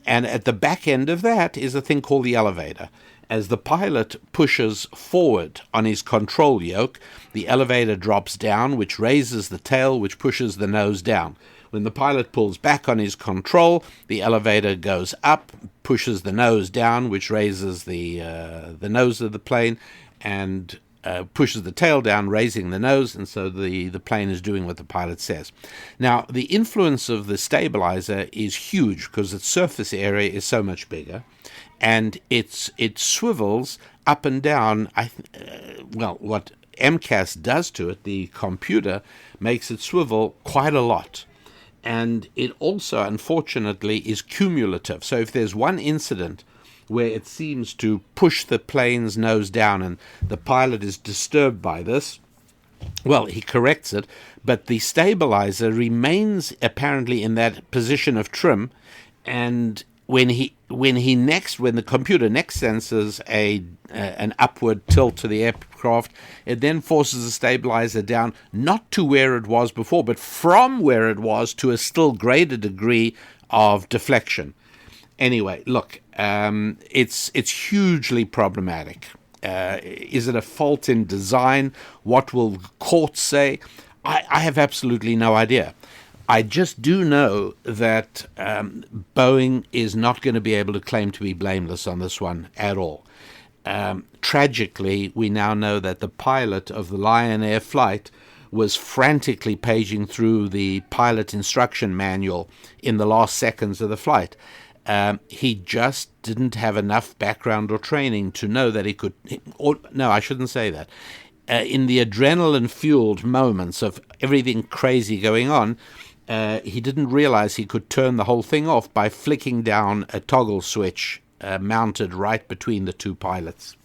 And at the back end of that is a thing called the elevator. As the pilot pushes forward on his control yoke, the elevator drops down, which raises the tail, which pushes the nose down. When the pilot pulls back on his control, the elevator goes up, pushes the nose down, which raises the nose of the plane, and pushes the tail down, raising the nose, and so the plane is doing what the pilot says. Now, the influence of the stabilizer is huge because its surface area is so much bigger, and it swivels up and down. What MCAS does to it, the computer, makes it swivel quite a lot. And it also, unfortunately, is cumulative. So if there's one incident where it seems to push the plane's nose down and the pilot is disturbed by this, well, he corrects it, but the stabilizer remains apparently in that position of trim, and when the computer next senses an upward tilt to the aircraft, it then forces the stabilizer down, not to where it was before, but from where it was to a still greater degree of deflection. Anyway, look, it's hugely problematic. Is it a fault in design? What will courts say? I have absolutely no idea. I just do know that Boeing is not going to be able to claim to be blameless on this one at all. Tragically, we now know that the pilot of the Lion Air flight was frantically paging through the pilot instruction manual in the last seconds of the flight. He just didn't have enough background or training to know that he could, no, I shouldn't say that. In the adrenaline-fueled moments of everything crazy going on, he didn't realize he could turn the whole thing off by flicking down a toggle switch mounted right between the two pilots.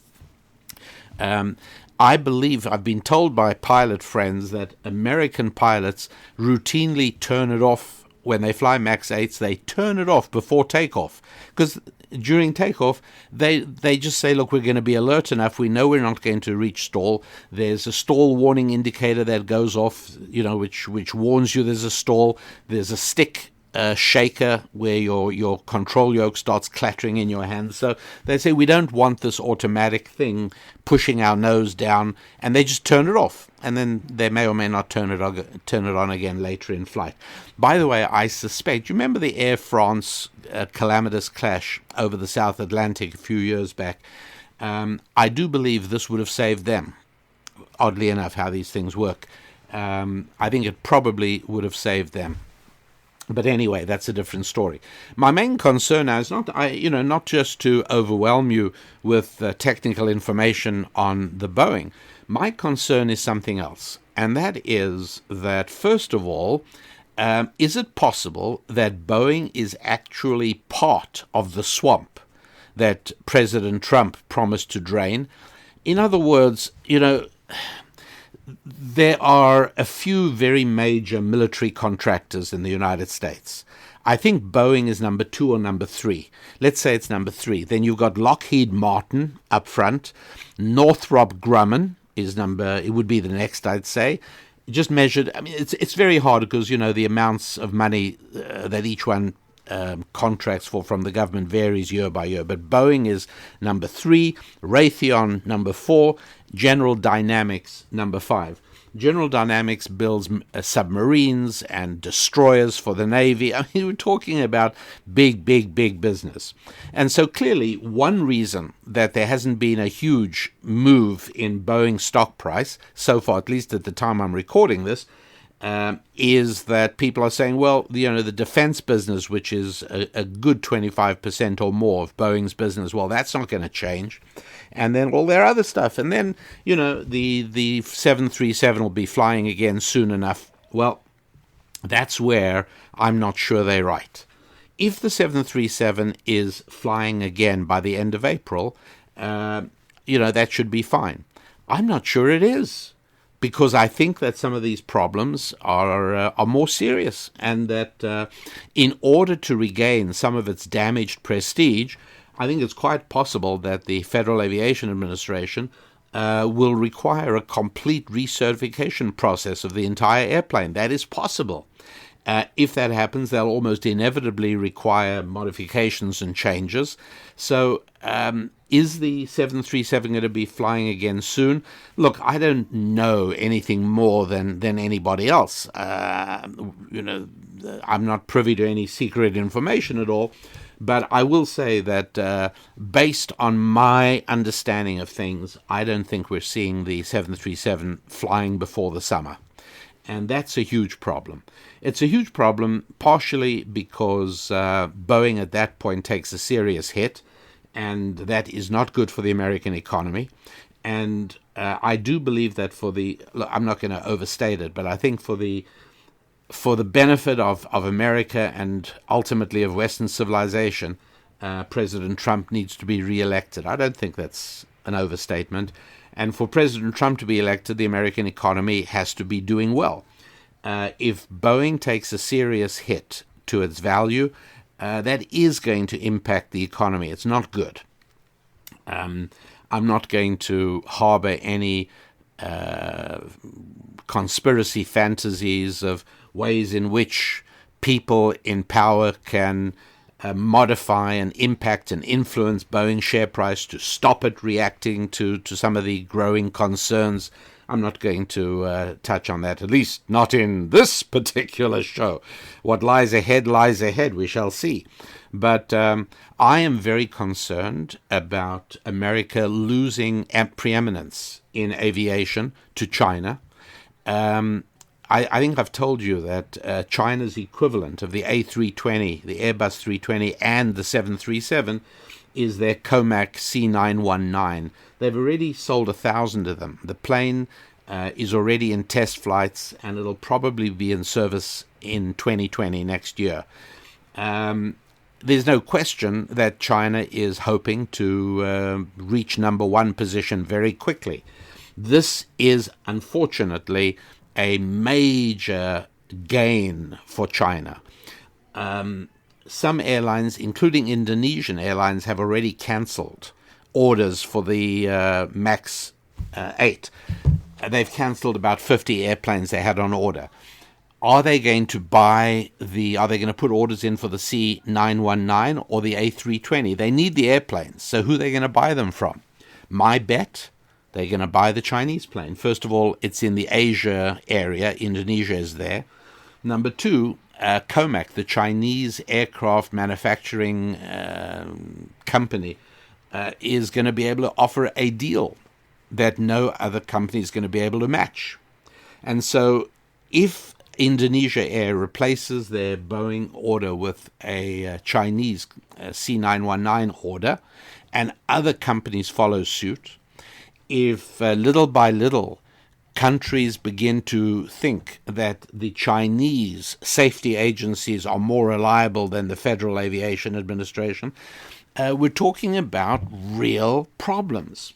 I believe, I've been told by pilot friends that American pilots routinely turn it off when they fly MAX 8s. They turn it off before takeoff, because during takeoff, they just say, look, we're going to be alert enough. We know we're not going to reach stall. There's a stall warning indicator that goes off, which warns you there's a stall. There's a stick shaker where your control yoke starts clattering in your hands. So they say we don't want this automatic thing pushing our nose down, and they just turn it off, and then they may or may not turn it on again later in flight. By the way, I suspect, you remember the Air France calamitous crash over the South Atlantic a few years back? I do believe this would have saved them. Oddly enough, how these things work. I think it probably would have saved them. But anyway, that's a different story. My main concern now is not just to overwhelm you with technical information on the Boeing. My concern is something else, and that is that, first of all, is it possible that Boeing is actually part of the swamp that President Trump promised to drain? In other words, there are a few very major military contractors in the United States. I think Boeing is number 2 or number 3. Let's say it's number 3. Then you've got Lockheed Martin up front. Northrop Grumman it would be the next, I'd say. Just measured, it's very hard because, the amounts of money that each one contracts from the government varies year by year. But Boeing is number 3, Raytheon number 4, General Dynamics number 5. General Dynamics builds submarines and destroyers for the Navy. We're talking about big business. And so clearly one reason that there hasn't been a huge move in Boeing stock price so far, at least at the time I'm recording this, is that people are saying, well, the defense business, which is a good 25% or more of Boeing's business, well, that's not going to change. And then all their other stuff. And then, the 737 will be flying again soon enough. Well, that's where I'm not sure they're right. If the 737 is flying again by the end of April, that should be fine. I'm not sure it is, because I think that some of these problems are more serious, and that in order to regain some of its damaged prestige, I think it's quite possible that the Federal Aviation Administration will require a complete recertification process of the entire airplane. That is possible. If that happens, they'll almost inevitably require modifications and changes. So is the 737 going to be flying again soon? Look, I don't know anything more than anybody else. I'm not privy to any secret information at all. But I will say that based on my understanding of things, I don't think we're seeing the 737 flying before the summer. And that's a huge problem. It's a huge problem partially because Boeing at that point takes a serious hit, and that is not good for the American economy. And I do believe that I'm not going to overstate it, but I think for the benefit of America and ultimately of Western civilization, President Trump needs to be reelected. I don't think that's an overstatement. And for President Trump to be elected, the American economy has to be doing well. If Boeing takes a serious hit to its value, that is going to impact the economy. It's not good. I'm not going to harbor any conspiracy fantasies of ways in which people in power can modify and impact and influence Boeing share price to stop it reacting to some of the growing concerns. I'm not going to touch on that, at least not in this particular show. What lies ahead, we shall see. But I am very concerned about America losing preeminence in aviation to China. I think I've told you that China's equivalent of the A320, the Airbus 320, and the 737 is their Comac C919. They've already sold 1,000 of them. The plane is already in test flights, and it'll probably be in service in 2020, next year. There's no question that China is hoping to reach number 1 position very quickly. This is, unfortunately, a major gain for China. Some airlines, including Indonesian airlines, have already cancelled orders for the MAX 8. They've cancelled about 50 airplanes they had on order. Are they going to put orders in for the C919 or the A320? They need the airplanes. So who are they going to buy them from? My bet, they're going to buy the Chinese plane. First of all, it's in the Asia area. Indonesia is there. Number two, COMAC, the Chinese aircraft manufacturing company, is going to be able to offer a deal that no other company is going to be able to match. And so if Indonesia Air replaces their Boeing order with a Chinese C919 order, and other companies follow suit, if little by little countries begin to think that the Chinese safety agencies are more reliable than the Federal Aviation Administration, we're talking about real problems.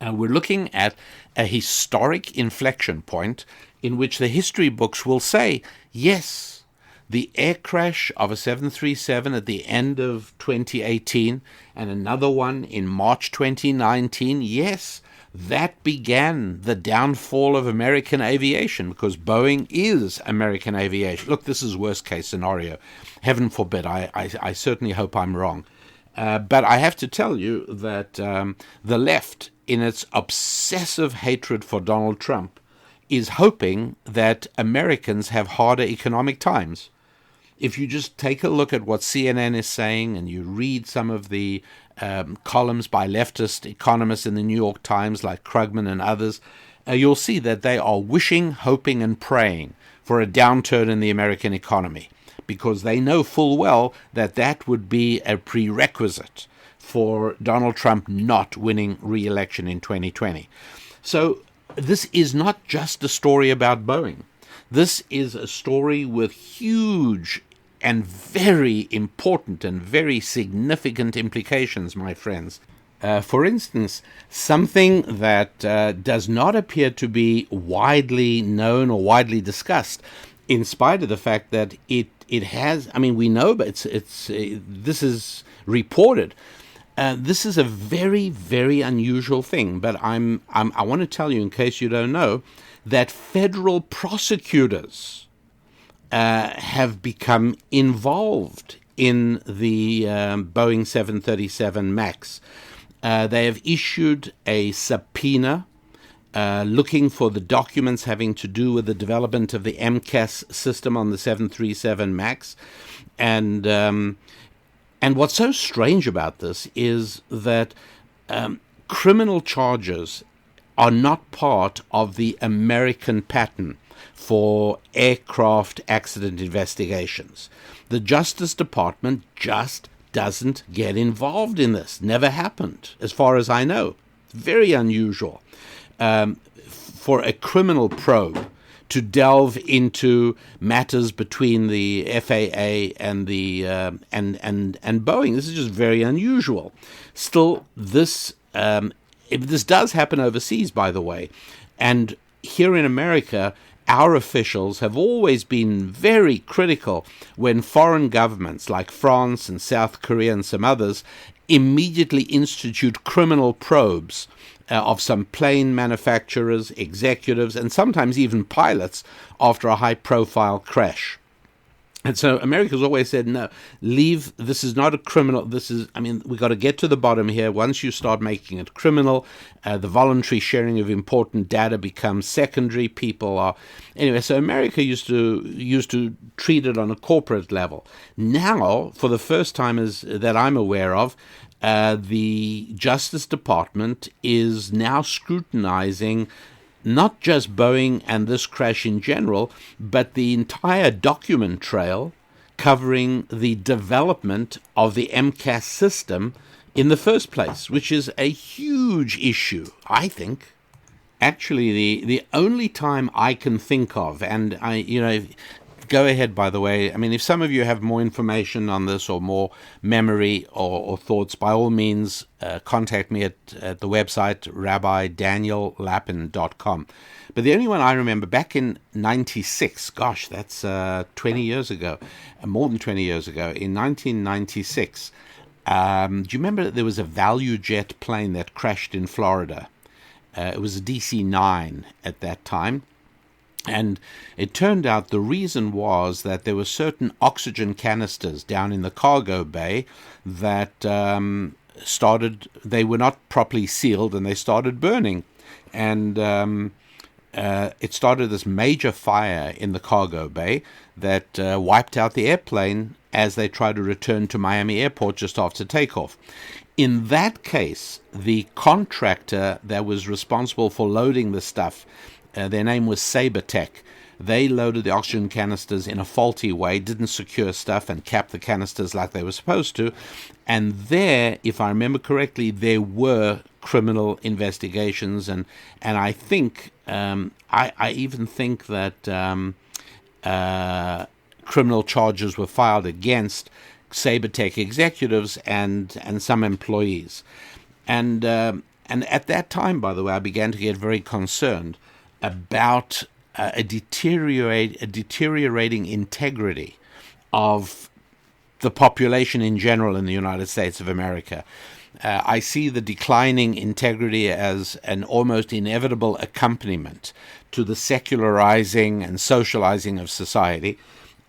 We're looking at a historic inflection point in which the history books will say, yes, the air crash of a 737 at the end of 2018 and another one in March 2019, yes, that began the downfall of American aviation, because Boeing is American aviation. Look, this is worst case scenario. Heaven forbid. I certainly hope I'm wrong. But I have to tell you that the left, in its obsessive hatred for Donald Trump, is hoping that Americans have harder economic times. If you just take a look at what CNN is saying and you read some of the columns by leftist economists in the New York Times like Krugman and others, you'll see that they are wishing, hoping, and praying for a downturn in the American economy, because they know full well that that would be a prerequisite for Donald Trump not winning re-election in 2020. So this is not just a story about Boeing. This is a story with huge and very important and very significant implications, my friends. For instance, something that does not appear to be widely known or widely discussed, in spite of the fact that it has, I mean, we know, but this is reported. This is a very, very unusual thing, but I want to tell you, in case you don't know, that federal prosecutors have become involved in the Boeing 737 MAX. They have issued a subpoena looking for the documents having to do with the development of the MCAS system on the 737 MAX. And what's so strange about this is that criminal charges are not part of the American pattern for aircraft accident investigations. The Justice Department just doesn't get involved in this. Never happened, as far as I know. It's very unusual for a criminal probe to delve into matters between the FAA and the and Boeing. This is just very unusual. Still, this does happen overseas, by the way, and here in America, our officials have always been very critical when foreign governments like France and South Korea and some others immediately institute criminal probes of some plane manufacturers, executives, and sometimes even pilots after a high-profile crash. And so America's always said, no, leave, this is not a criminal, we got to get to the bottom here. Once you start making it criminal, the voluntary sharing of important data becomes secondary. Anyway, so America used to treat it on a corporate level. Now, for the first time that I'm aware of, the Justice Department is now scrutinizing not just Boeing and this crash in general, but the entire document trail covering the development of the MCAS system in the first place, which is a huge issue, I think. Actually, the only time I can think of, and go ahead, by the way. I mean, if some of you have more information on this or more memory or thoughts, by all means, contact me at the website rabbidaniellapin.com. But the only one I remember back in 96, gosh, that's 20 years ago, more than 20 years ago, in 1996, do you remember that there was a value jet plane that crashed in Florida? It was a DC-9 at that time. And it turned out the reason was that there were certain oxygen canisters down in the cargo bay that they were not properly sealed and they started burning. And it started this major fire in the cargo bay that wiped out the airplane as they tried to return to Miami Airport just after takeoff. In that case, the contractor that was responsible for loading the stuff, their name was Sabertech. They loaded the oxygen canisters in a faulty way, didn't secure stuff, and capped the canisters like they were supposed to. And there, if I remember correctly, there were criminal investigations, and I think I even think that criminal charges were filed against Sabertech executives and some employees. And at that time, by the way, I began to get very concerned about a deteriorating integrity of the population in general in the United States of America. I see the declining integrity as an almost inevitable accompaniment to the secularizing and socializing of society.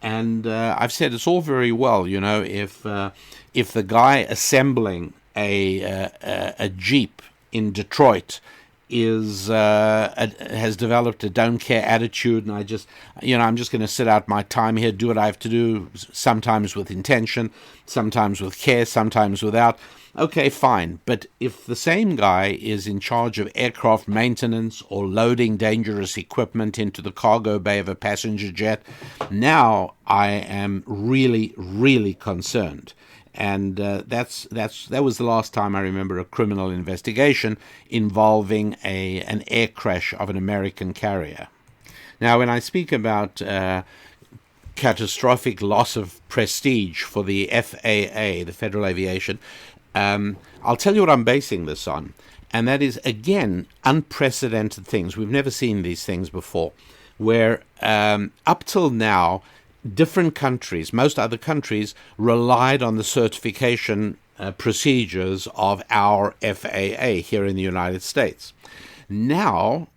And I've said it's all very well, if the guy assembling a Jeep in Detroit has developed a don't care attitude, and I'm just going to sit out my time here, do what I have to do, sometimes with intention, sometimes with care, sometimes without. Okay, fine. But if the same guy is in charge of aircraft maintenance or loading dangerous equipment into the cargo bay of a passenger jet, now I am really, really concerned. And that was the last time I remember a criminal investigation involving an air crash of an American carrier. Now, when I speak about catastrophic loss of prestige for the FAA, the Federal Aviation, I'll tell you what I'm basing this on, and that is, again, unprecedented things. We've never seen these things before, where up till now, different countries, most other countries, relied on the certification procedures of our FAA here in the United States. Now,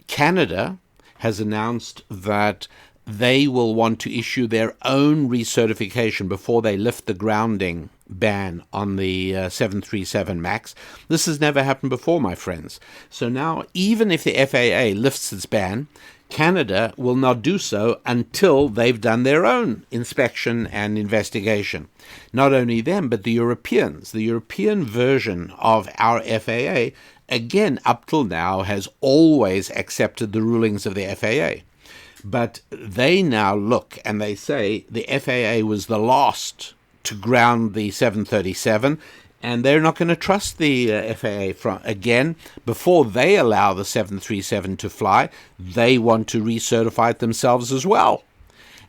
Canada has announced that they will want to issue their own recertification before they lift the grounding ban on the 737 MAX. This has never happened before, my friends. So now, even if the FAA lifts its ban, Canada will not do so until they've done their own inspection and investigation. Not only them, but the Europeans. The European version of our FAA, again, up till now, has always accepted the rulings of the FAA. But they now look and they say the FAA was the last to ground the 737, and they're not going to trust the FAA again. Before they allow the 737 to fly, they want to recertify it themselves as well.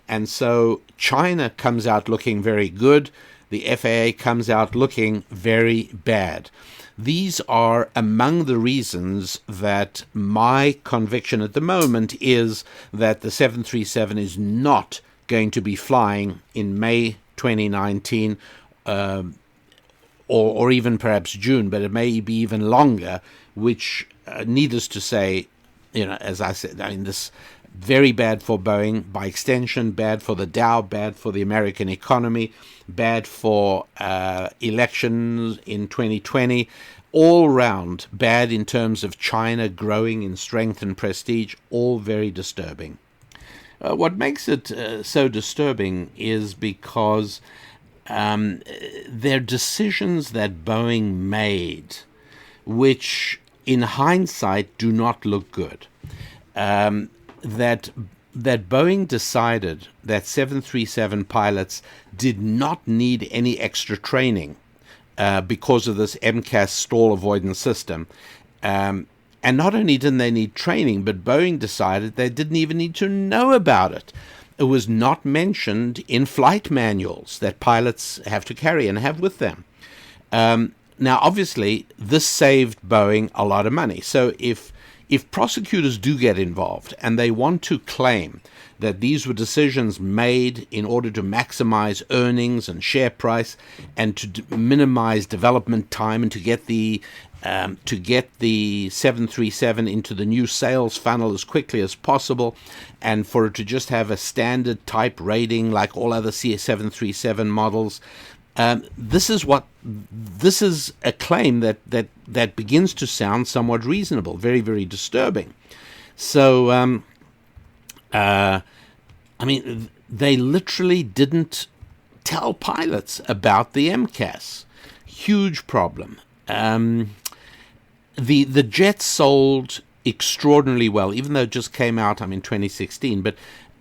And so China comes out looking very good. The FAA comes out looking very bad. These are among the reasons that my conviction at the moment is that the 737 is not going to be flying in May 2019, or even perhaps June, but it may be even longer, which, needless to say, as I said, this very bad for Boeing, by extension, bad for the Dow, bad for the American economy, bad for elections in 2020, all round bad in terms of China growing in strength and prestige, all very disturbing. What makes it so disturbing is because they're decisions that Boeing made, which in hindsight do not look good. That Boeing decided that 737 pilots did not need any extra training because of this MCAS stall avoidance system. And not only didn't they need training, but Boeing decided they didn't even need to know about it. It was not mentioned in flight manuals that pilots have to carry and have with them. Now, obviously, this saved Boeing a lot of money. So if if prosecutors do get involved and they want to claim that these were decisions made in order to maximize earnings and share price and to minimize development time and to get the 737 into the new sales funnel as quickly as possible, and for it to just have a standard type rating like all other C737 models. This is a claim that begins to sound somewhat reasonable, very, very disturbing. So, they literally didn't tell pilots about the MCAS. Huge problem. The jet sold extraordinarily well, even though it just came out, 2016. But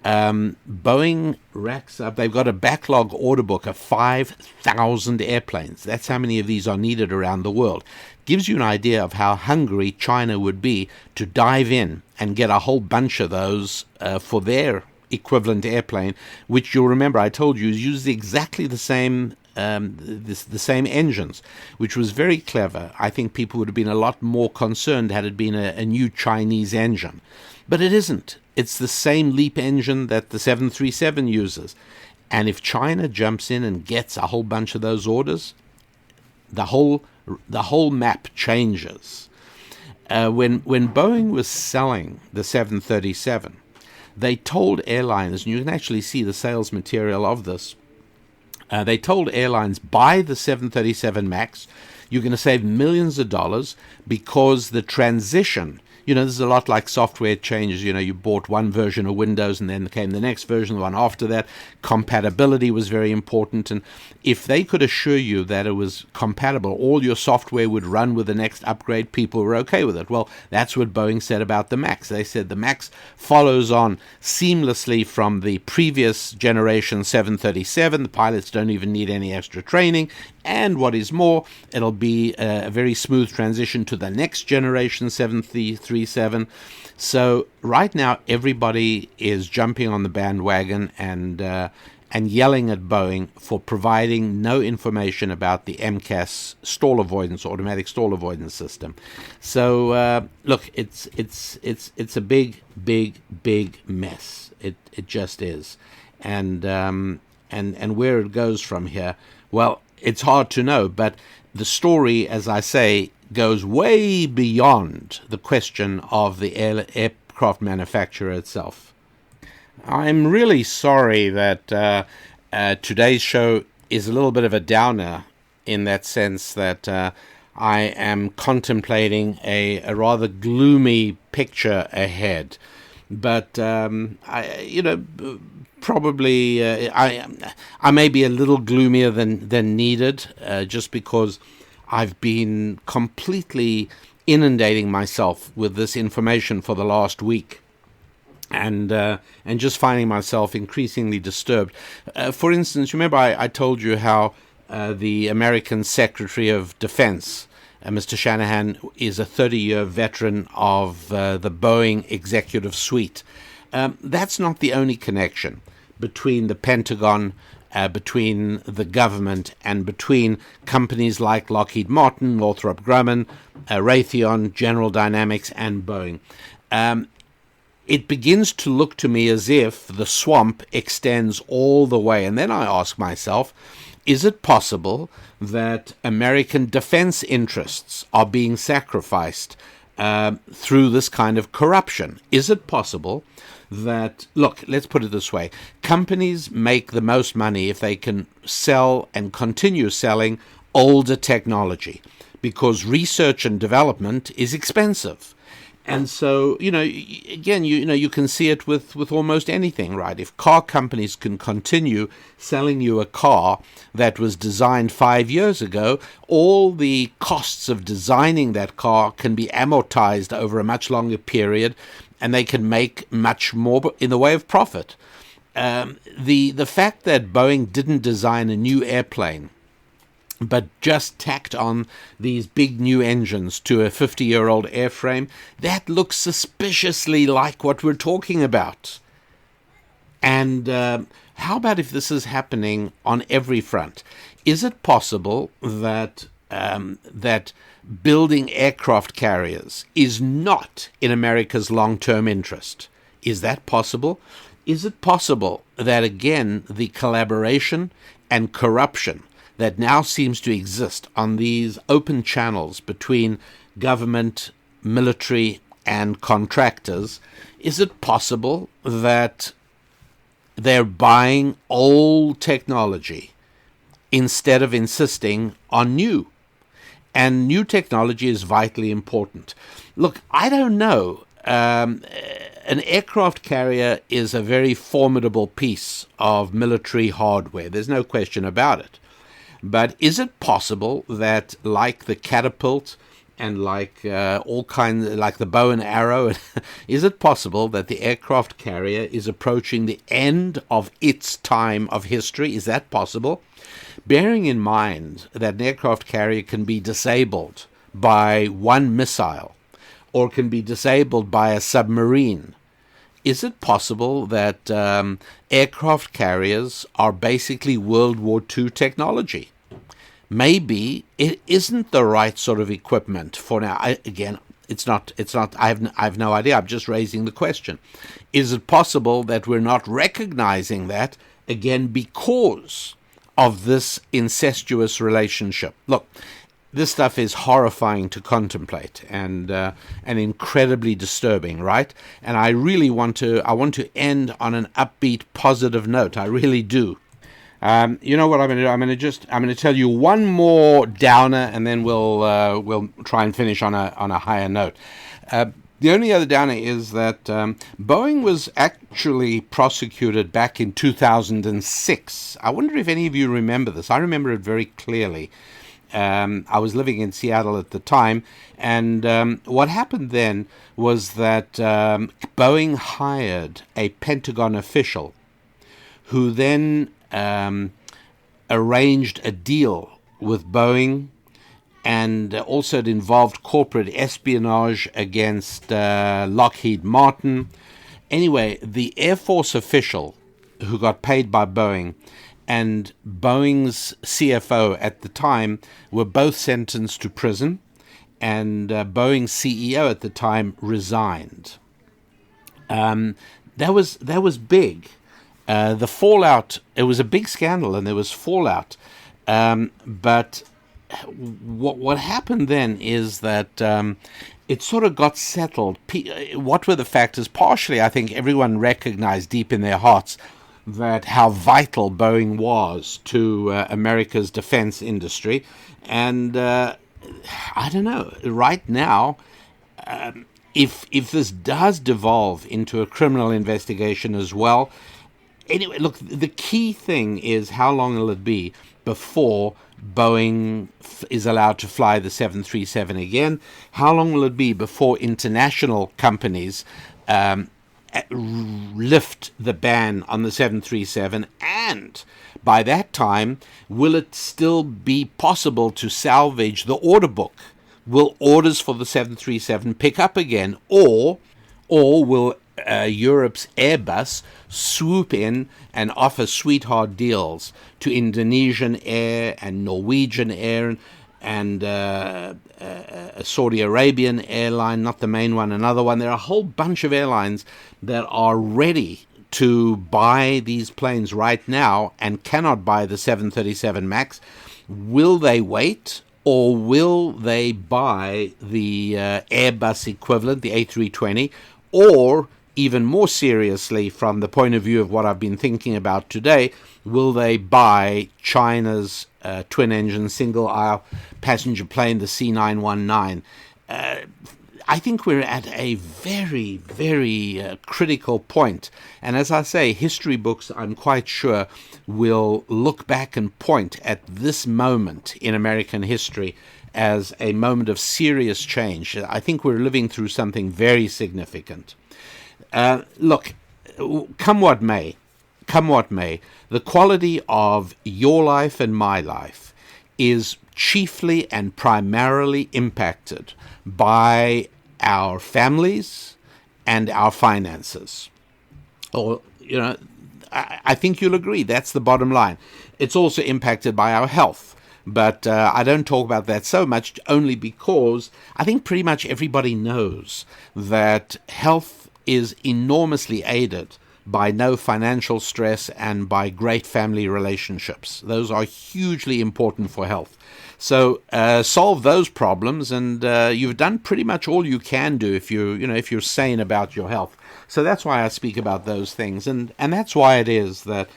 Boeing racks up, they've got a backlog order book of 5,000 airplanes. That's how many of these are needed around the world. Gives you an idea of how hungry China would be to dive in and get a whole bunch of those for their equivalent airplane, which you'll remember I told you uses exactly the same the same engines, which was very clever. I think people would have been a lot more concerned had it been a new Chinese engine. But it isn't. It's the same LEAP engine that the 737 uses. And if China jumps in and gets a whole bunch of those orders, the whole map changes. When Boeing was selling the 737, they told airlines, and you can actually see the sales material of this, they told airlines, buy the 737 MAX, you're going to save millions of dollars because the transition, this is a lot like software changes. You bought one version of Windows and then came the next version, the one after that. Compatibility was very important. And if they could assure you that it was compatible, all your software would run with the next upgrade, people were okay with it. Well, that's what Boeing said about the MAX. They said the MAX follows on seamlessly from the previous generation 737. The pilots don't even need any extra training. And what is more, it'll be a very smooth transition to the next generation 737. So right now, everybody is jumping on the bandwagon and yelling at Boeing for providing no information about the MCAS stall avoidance, automatic stall avoidance system. So look, it's a big mess. It just is, and where it goes from here, well, it's hard to know, but the story, as I say, goes way beyond the question of the aircraft manufacturer itself. I'm really sorry that today's show is a little bit of a downer in that sense that I am contemplating a rather gloomy picture ahead. But probably I may be a little gloomier than needed, just because I've been completely inundating myself with this information for the last week, and just finding myself increasingly disturbed. For instance, remember I told you how the American Secretary of Defense, Mr. Shanahan, is a 30-year veteran of the Boeing executive suite. That's not the only connection between the Pentagon, between the government, and between companies like Lockheed Martin, Northrop Grumman, Raytheon, General Dynamics, and Boeing. It begins to look to me as if the swamp extends all the way. And then I ask myself, is it possible that American defense interests are being sacrificed through this kind of corruption? Is it possible that, look, let's put it this way, companies make the most money if they can sell and continue selling older technology, because research and development is expensive. And so, again, you can see it with almost anything, right? If car companies can continue selling you a car that was designed 5 years ago, all the costs of designing that car can be amortized over a much longer period, and they can make much more in the way of profit. The fact that Boeing didn't design a new airplane, but just tacked on these big new engines to a 50-year-old airframe, that looks suspiciously like what we're talking about. And how about if this is happening on every front? Is it possible that building aircraft carriers is not in America's long-term interest. Is that possible? Is it possible that, again, the collaboration and corruption that now seems to exist on these open channels between government, military, and contractors, is it possible that they're buying old technology instead of insisting on new? And new technology is vitally important. Look, I don't know. An aircraft carrier is a very formidable piece of military hardware. There's no question about it. But is it possible that, like the catapult and like all kinds, like the bow and arrow, is it possible that the aircraft carrier is approaching the end of its time of history? Is that possible? Bearing in mind that an aircraft carrier can be disabled by one missile or can be disabled by a submarine, is it possible that aircraft carriers are basically World War II technology? Maybe it isn't the right sort of equipment for now. It's not. I have no idea. I'm just raising the question. Is it possible that we're not recognizing that, again, because of this incestuous relationship? Look, this stuff is horrifying to contemplate and incredibly disturbing, right? And I really want to end on an upbeat, positive note. I really do. You know what I'm going to do? I'm going to tell you one more downer, and then we'll try and finish on a higher note. The only other downer is that Boeing was actually prosecuted back in 2006. I wonder if any of you remember this. I remember it very clearly. I was living in Seattle at the time, and what happened then was that Boeing hired a Pentagon official who then arranged a deal with Boeing, and also it involved corporate espionage against Lockheed Martin. Anyway, the Air Force official who got paid by Boeing and Boeing's CFO at the time were both sentenced to prison, and Boeing's CEO at the time resigned. That was big. The fallout, it was a big scandal, and there was fallout. But what happened then is that it sort of got settled. What were the factors? Partially, I think everyone recognized deep in their hearts that how vital Boeing was to America's defense industry. And I don't know, right now, if this does devolve into a criminal investigation as well, anyway, look, the key thing is how long will it be before Boeing is allowed to fly the 737 again? How long will it be before international companies lift the ban on the 737? And by that time, will it still be possible to salvage the order book? Will orders for the 737 pick up again? Or will Europe's Airbus swoop in and offer sweetheart deals to Indonesian Air and Norwegian Air and a Saudi Arabian airline, not the main one, another one? There are a whole bunch of airlines that are ready to buy these planes right now and cannot buy the 737 MAX. Will they wait, or will they buy the Airbus equivalent, the A320, or even more seriously, from the point of view of what I've been thinking about today, will they buy China's twin-engine, single-aisle passenger plane, the C919? I think we're at a very, very critical point. And as I say, history books, I'm quite sure, will look back and point at this moment in American history as a moment of serious change. I think we're living through something very significant. Look, come what may, the quality of your life and my life is chiefly and primarily impacted by our families and our finances. Or, you know, I think you'll agree that's the bottom line. It's also impacted by our health. But I don't talk about that so much, only because I think pretty much everybody knows that health is enormously aided by no financial stress and by great family relationships. Those are hugely important for health. So solve those problems, and you've done pretty much all you can do if you're sane about your health. So that's why I speak about those things, and that's why it is that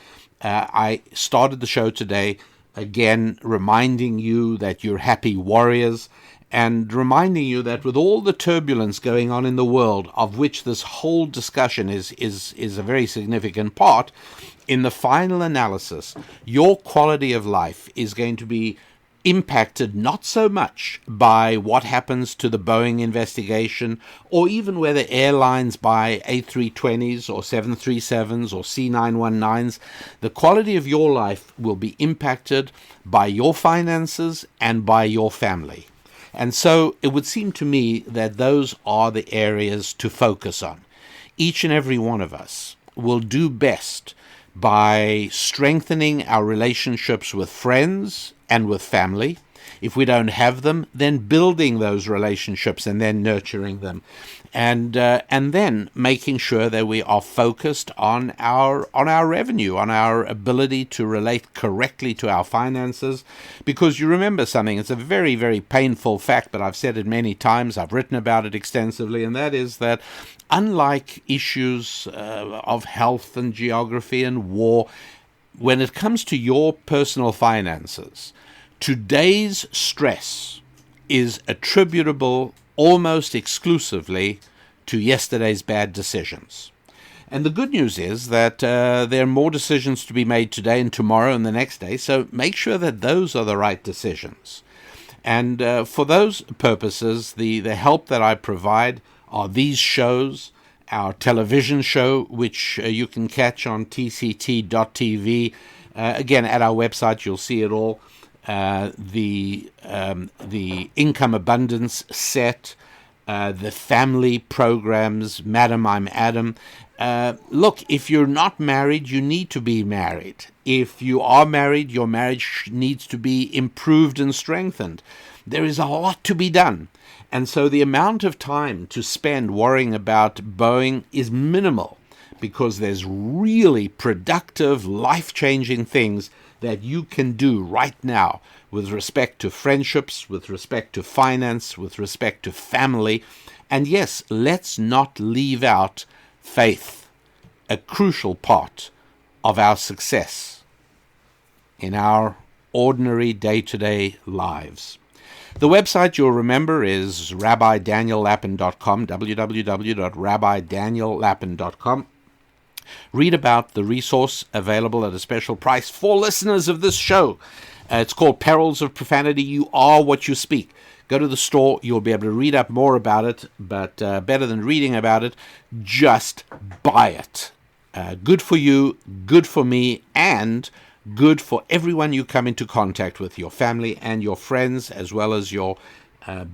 I started the show today again reminding you that you're happy warriors, and reminding you that with all the turbulence going on in the world, of which this whole discussion is a very significant part, in the final analysis, your quality of life is going to be impacted not so much by what happens to the Boeing investigation, or even whether airlines buy A320s or 737s or C919s. The quality of your life will be impacted by your finances and by your family. And so it would seem to me that those are the areas to focus on. Each and every one of us will do best by strengthening our relationships with friends and with family. If we don't have them, then building those relationships and then nurturing them, and then making sure that we are focused on our revenue, on our ability to relate correctly to our finances. Because you remember something, it's a very, very painful fact, but I've said it many times, I've written about it extensively, and that is that unlike issues of health and geography and war, when it comes to your personal finances, today's stress is attributable almost exclusively to yesterday's bad decisions. And the good news is that there are more decisions to be made today and tomorrow and the next day, so make sure that those are the right decisions. And for those purposes, the help that I provide are these shows, our television show, which you can catch on tct.tv. Again, at our website, you'll see it all. The income abundance set, the family programs, Madam, I'm Adam. Look, if you're not married, you need to be married. If you are married, your marriage needs to be improved and strengthened. There is a lot to be done. And so the amount of time to spend worrying about Boeing is minimal, because there's really productive, life-changing things that you can do right now with respect to friendships, with respect to finance, with respect to family. And yes, let's not leave out faith, a crucial part of our success in our ordinary day-to-day lives. The website, you'll remember, is rabbidaniellapin.com, www.rabbidaniellapin.com. Read about the resource available at a special price for listeners of this show. It's called Perils of Profanity. You are what you speak. Go to the store. You'll be able to read up more about it, but better than reading about it, just buy it. Good for you, good for me, and good for everyone you come into contact with, your family and your friends, as well as your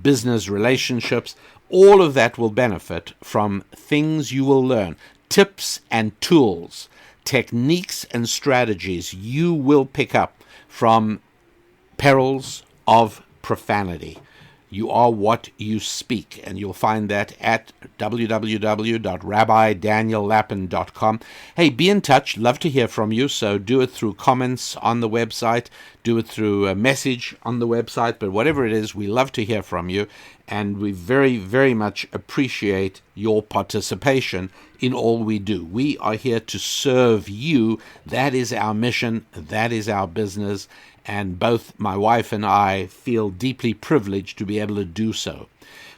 business relationships. All of that will benefit from things you will learn, tips and tools, techniques and strategies you will pick up from Perils of Profanity. You are what you speak, and you'll find that at www.rabbidaniellapin.com. Hey, be in touch. Love to hear from you, so do it through comments on the website, do it through a message on the website, but whatever it is, we love to hear from you, and we very, very much appreciate your participation in all we do. We are here to serve you. That is our mission. That is our business. And both my wife and I feel deeply privileged to be able to do so.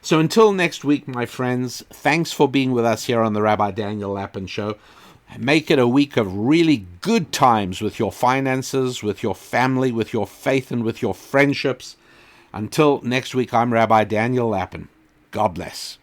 So until next week, my friends, thanks for being with us here on the Rabbi Daniel Lapin Show. Make it a week of really good times with your finances, with your family, with your faith, and with your friendships. Until next week, I'm Rabbi Daniel Lapin. God bless.